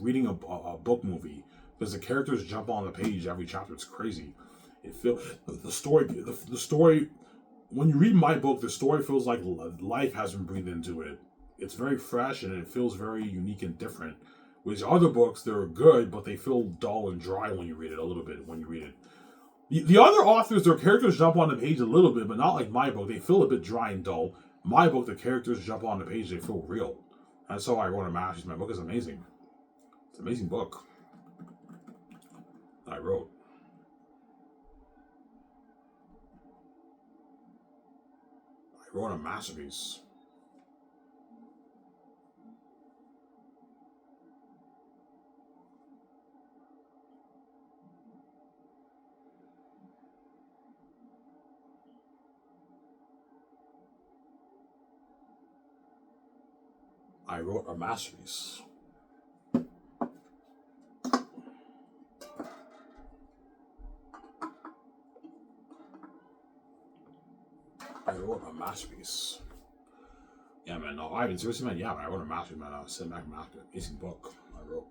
Speaker 1: reading a book movie because the characters jump on the page every chapter. It's crazy. It feels the story. When you read my book, the story feels like life has been breathed into it. It's very fresh and it feels very unique and different. Whereas other books, they're good, but they feel dull and dry when you read it a little bit. When you read it, the other authors, their characters jump on the page a little bit, but not like my book. They feel a bit dry and dull. My book, the characters jump on the page, they feel real. That's how I wrote a masterpiece. My book is amazing. It's an amazing book that I wrote. I wrote a masterpiece. I wrote a masterpiece. masterpiece. Yeah, man. No, Ivan, seriously, man. Yeah, man, I wrote a masterpiece, man. Cinematic masterpiece. Amazing book I wrote.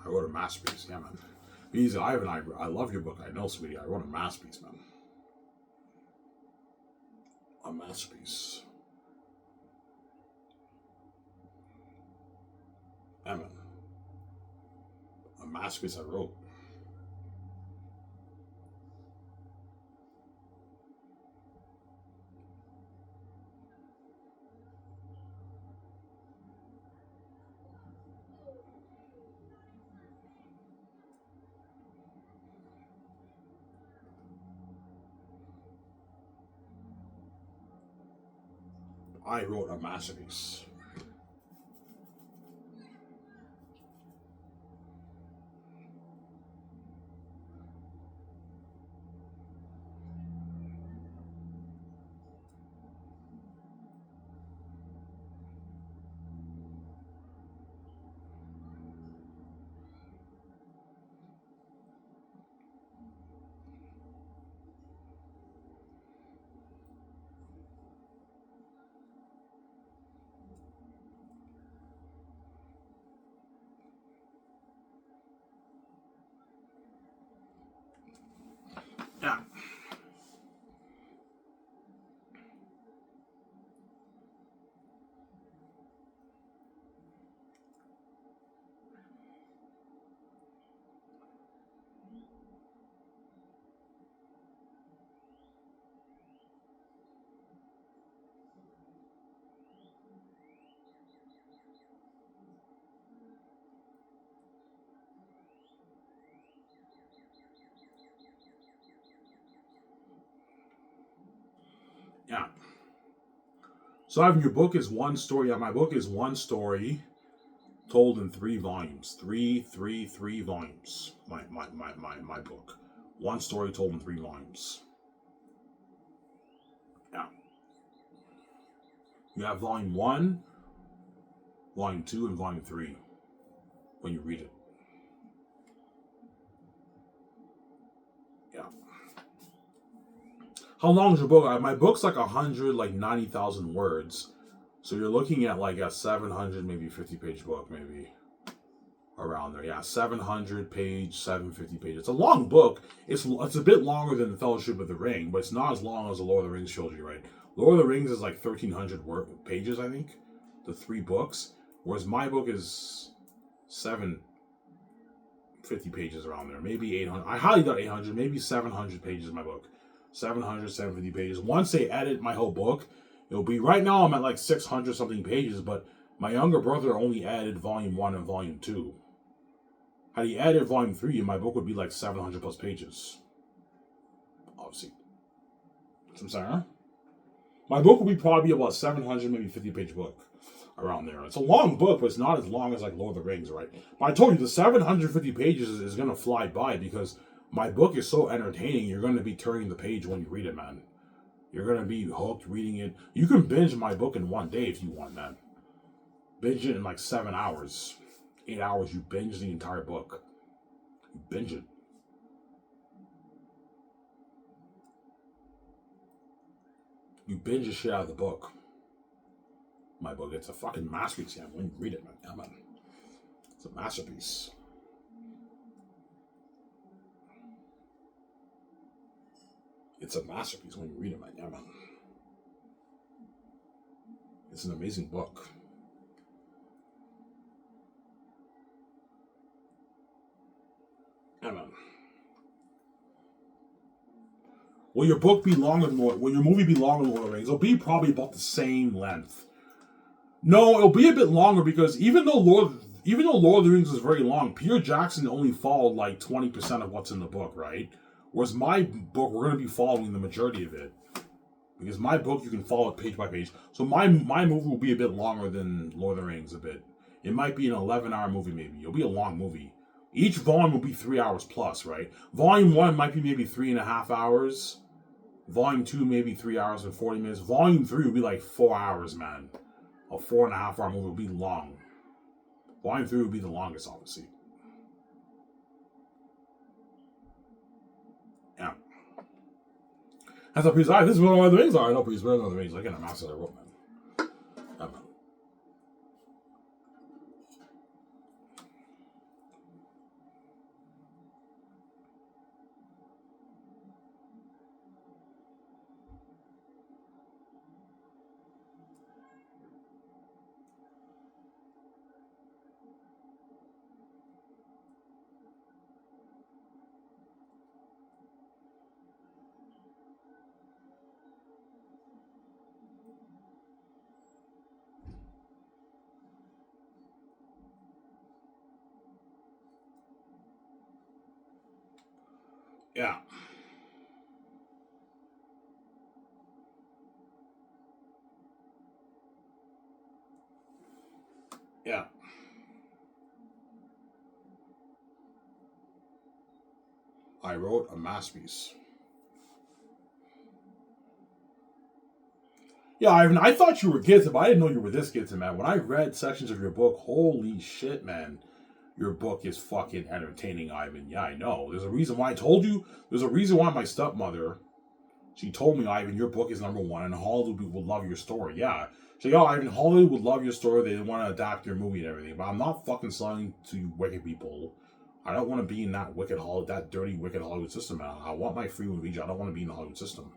Speaker 1: I wrote a masterpiece. Yeah, man. Easy, Ivan. I love your book. I know, sweetie. I wrote a masterpiece, man. A masterpiece. Yeah, man. A masterpiece I wrote. I wrote a masterpiece. Yeah. Yeah. So Ivan, your book is one story. Yeah, my book is one story told in 3 volumes. Three volumes. My book. One story told in 3 volumes. Yeah. You have volume 1, volume 2, and volume 3 when you read it. Yeah. How long is your book? My book's like 90,000 words. So you're looking at like a 700, maybe 50-page book, maybe around there. Yeah, 700 page, 750 page. It's a long book. It's a bit longer than the Fellowship of the Ring, but it's not as long as the Lord of the Rings trilogy, right? Lord of the Rings is like 1,300 pages, I think, the 3 books, whereas my book is 750 pages around there, maybe 800. I highly doubt 800, maybe 700 pages in my book. 700, 750 pages. Once they edit my whole book, it'll be, right now I'm at like 600 something pages, but my younger brother only added volume 1 and volume 2. Had he added volume 3, my book would be like 700 plus pages. Obviously. That's what I'm saying, huh? My book would be probably about 700, maybe 50-page book. Around there. It's a long book, but it's not as long as like Lord of the Rings, right? But I told you, the 750 pages is going to fly by because my book is so entertaining, you're going to be turning the page when you read it, man. You're going to be hooked reading it. You can binge my book in one day if you want, man. Binge it in like 7 hours. 8 hours, you binge the entire book. You binge it. You binge the shit out of the book. My book, it's a fucking masterpiece, yeah. When you read it, man. Yeah, man. It's a masterpiece. It's a masterpiece when you read it, man. Yeah, man. It's an amazing book. Yeah, man. Will your book be longer than will your movie be longer than Lord of the Rings? It'll be probably about the same length. No, it'll be a bit longer because even though Lord of the Rings is very long, Peter Jackson only followed like 20% of what's in the book, right? Whereas my book, we're going to be following the majority of it. Because my book, you can follow it page by page. So my movie will be a bit longer than Lord of the Rings a bit. It might be an 11-hour movie maybe. It'll be a long movie. Each volume will be 3 hours plus, right? Volume 1 might be maybe 3.5 hours. Volume 2, maybe 3 hours and 40 minutes. Volume 3 would be like 4 hours, man. A 4.5 hour movie would be long. Volume 3 would be the longest, obviously. Yeah. That's a piece. This is what Lord of the Rings are. I know, please. Lord of the Rings. Look at them. That's what I wrote, man. Yeah, man. Yeah. Yeah. I wrote a masterpiece. Yeah, Ivan, I thought you were gifted, but I didn't know you were this gifted, man. When I read sections of your book, holy shit, man. Your book is fucking entertaining, Ivan. Yeah, I know. There's a reason why I told you. There's a reason why my stepmother, she told me, Ivan, your book is #1, and Hollywood would love your story. Yeah. So, yo, Ivan, Hollywood would love your story. They want to adapt your movie and everything. But I'm not fucking selling to you wicked people. I don't want to be in that that dirty, wicked Hollywood system, man. I want my freedom of speech. I don't want to be in the Hollywood system.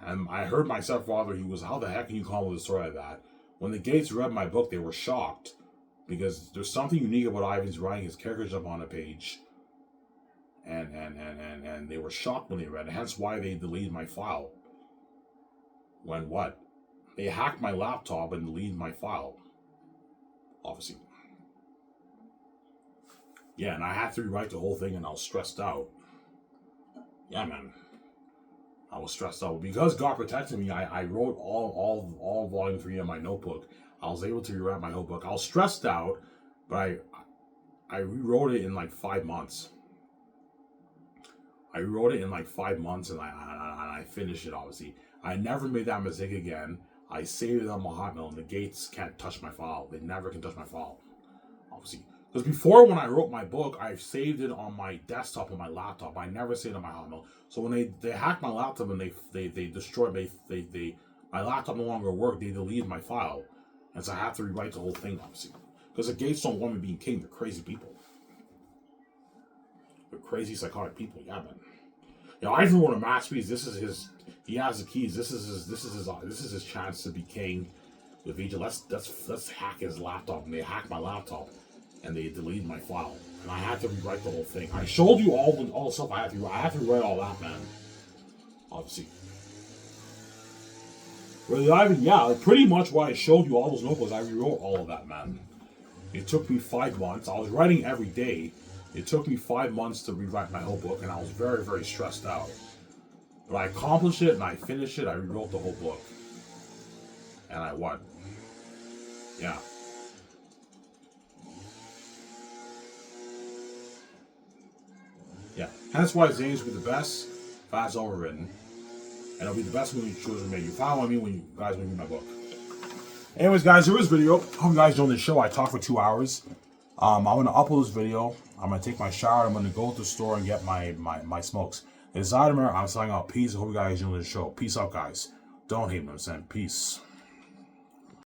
Speaker 1: And I heard my stepfather, he was, how the heck can you come with a story like that? When the Gates read my book, they were shocked. Because there's something unique about Ivan's writing. His characters up on a page. And they were shocked when they read it. Hence why they deleted my file. When what? They hacked my laptop and deleted my file. Obviously. Yeah, and I had to rewrite the whole thing and I was stressed out. Yeah, man. I was stressed out. Because God protected me, I wrote all volume 3 in my notebook. I was able to rewrite my whole book. I was stressed out, but I rewrote it in like 5 months. I rewrote it in like 5 months and I finished it, obviously. I never made that mistake again. I saved it on my Hotmail and the Gates can't touch my file. They never can touch my file, obviously. Because before, when I wrote my book, I saved it on my desktop on my laptop. I never saved it on my Hotmail. So when they hacked my laptop and they destroyed my laptop no longer worked, they deleted my file. And so I have to rewrite the whole thing, obviously. Because the Gates don't want me being king. They're crazy people. They're crazy, psychotic people. Yeah, man. You know, Ivan wrote a masterpiece. This is his. He has the keys. This is his chance to be king with Vijay. Let's hack his laptop. And they hacked my laptop, and they deleted my file. And I had to rewrite the whole thing. I showed you all the stuff I had to. I had to rewrite all that, man. Obviously. Really, Ivan, yeah, pretty much what I showed you, all those notebooks, I rewrote all of that, man. It took me 5 months. I was writing every day. It took me 5 months to rewrite my whole book, and I was very, very stressed out. But I accomplished it, and I finished it. I rewrote the whole book. And I won. Yeah. Yeah. Hence why Zane's will be the best, fast overwritten. And it'll be the best movie children made. You follow me when you guys read my book. Anyways, guys, there was video. Hope you guys enjoyed the show. I talked for 2 hours. I'm gonna upload this video. I'm gonna take my shower. I'm gonna go to the store and get my smokes. It's Zydemer. I'm signing out. Peace. I hope you guys enjoyed the show. Peace out, guys. Don't hate me. I'm saying peace.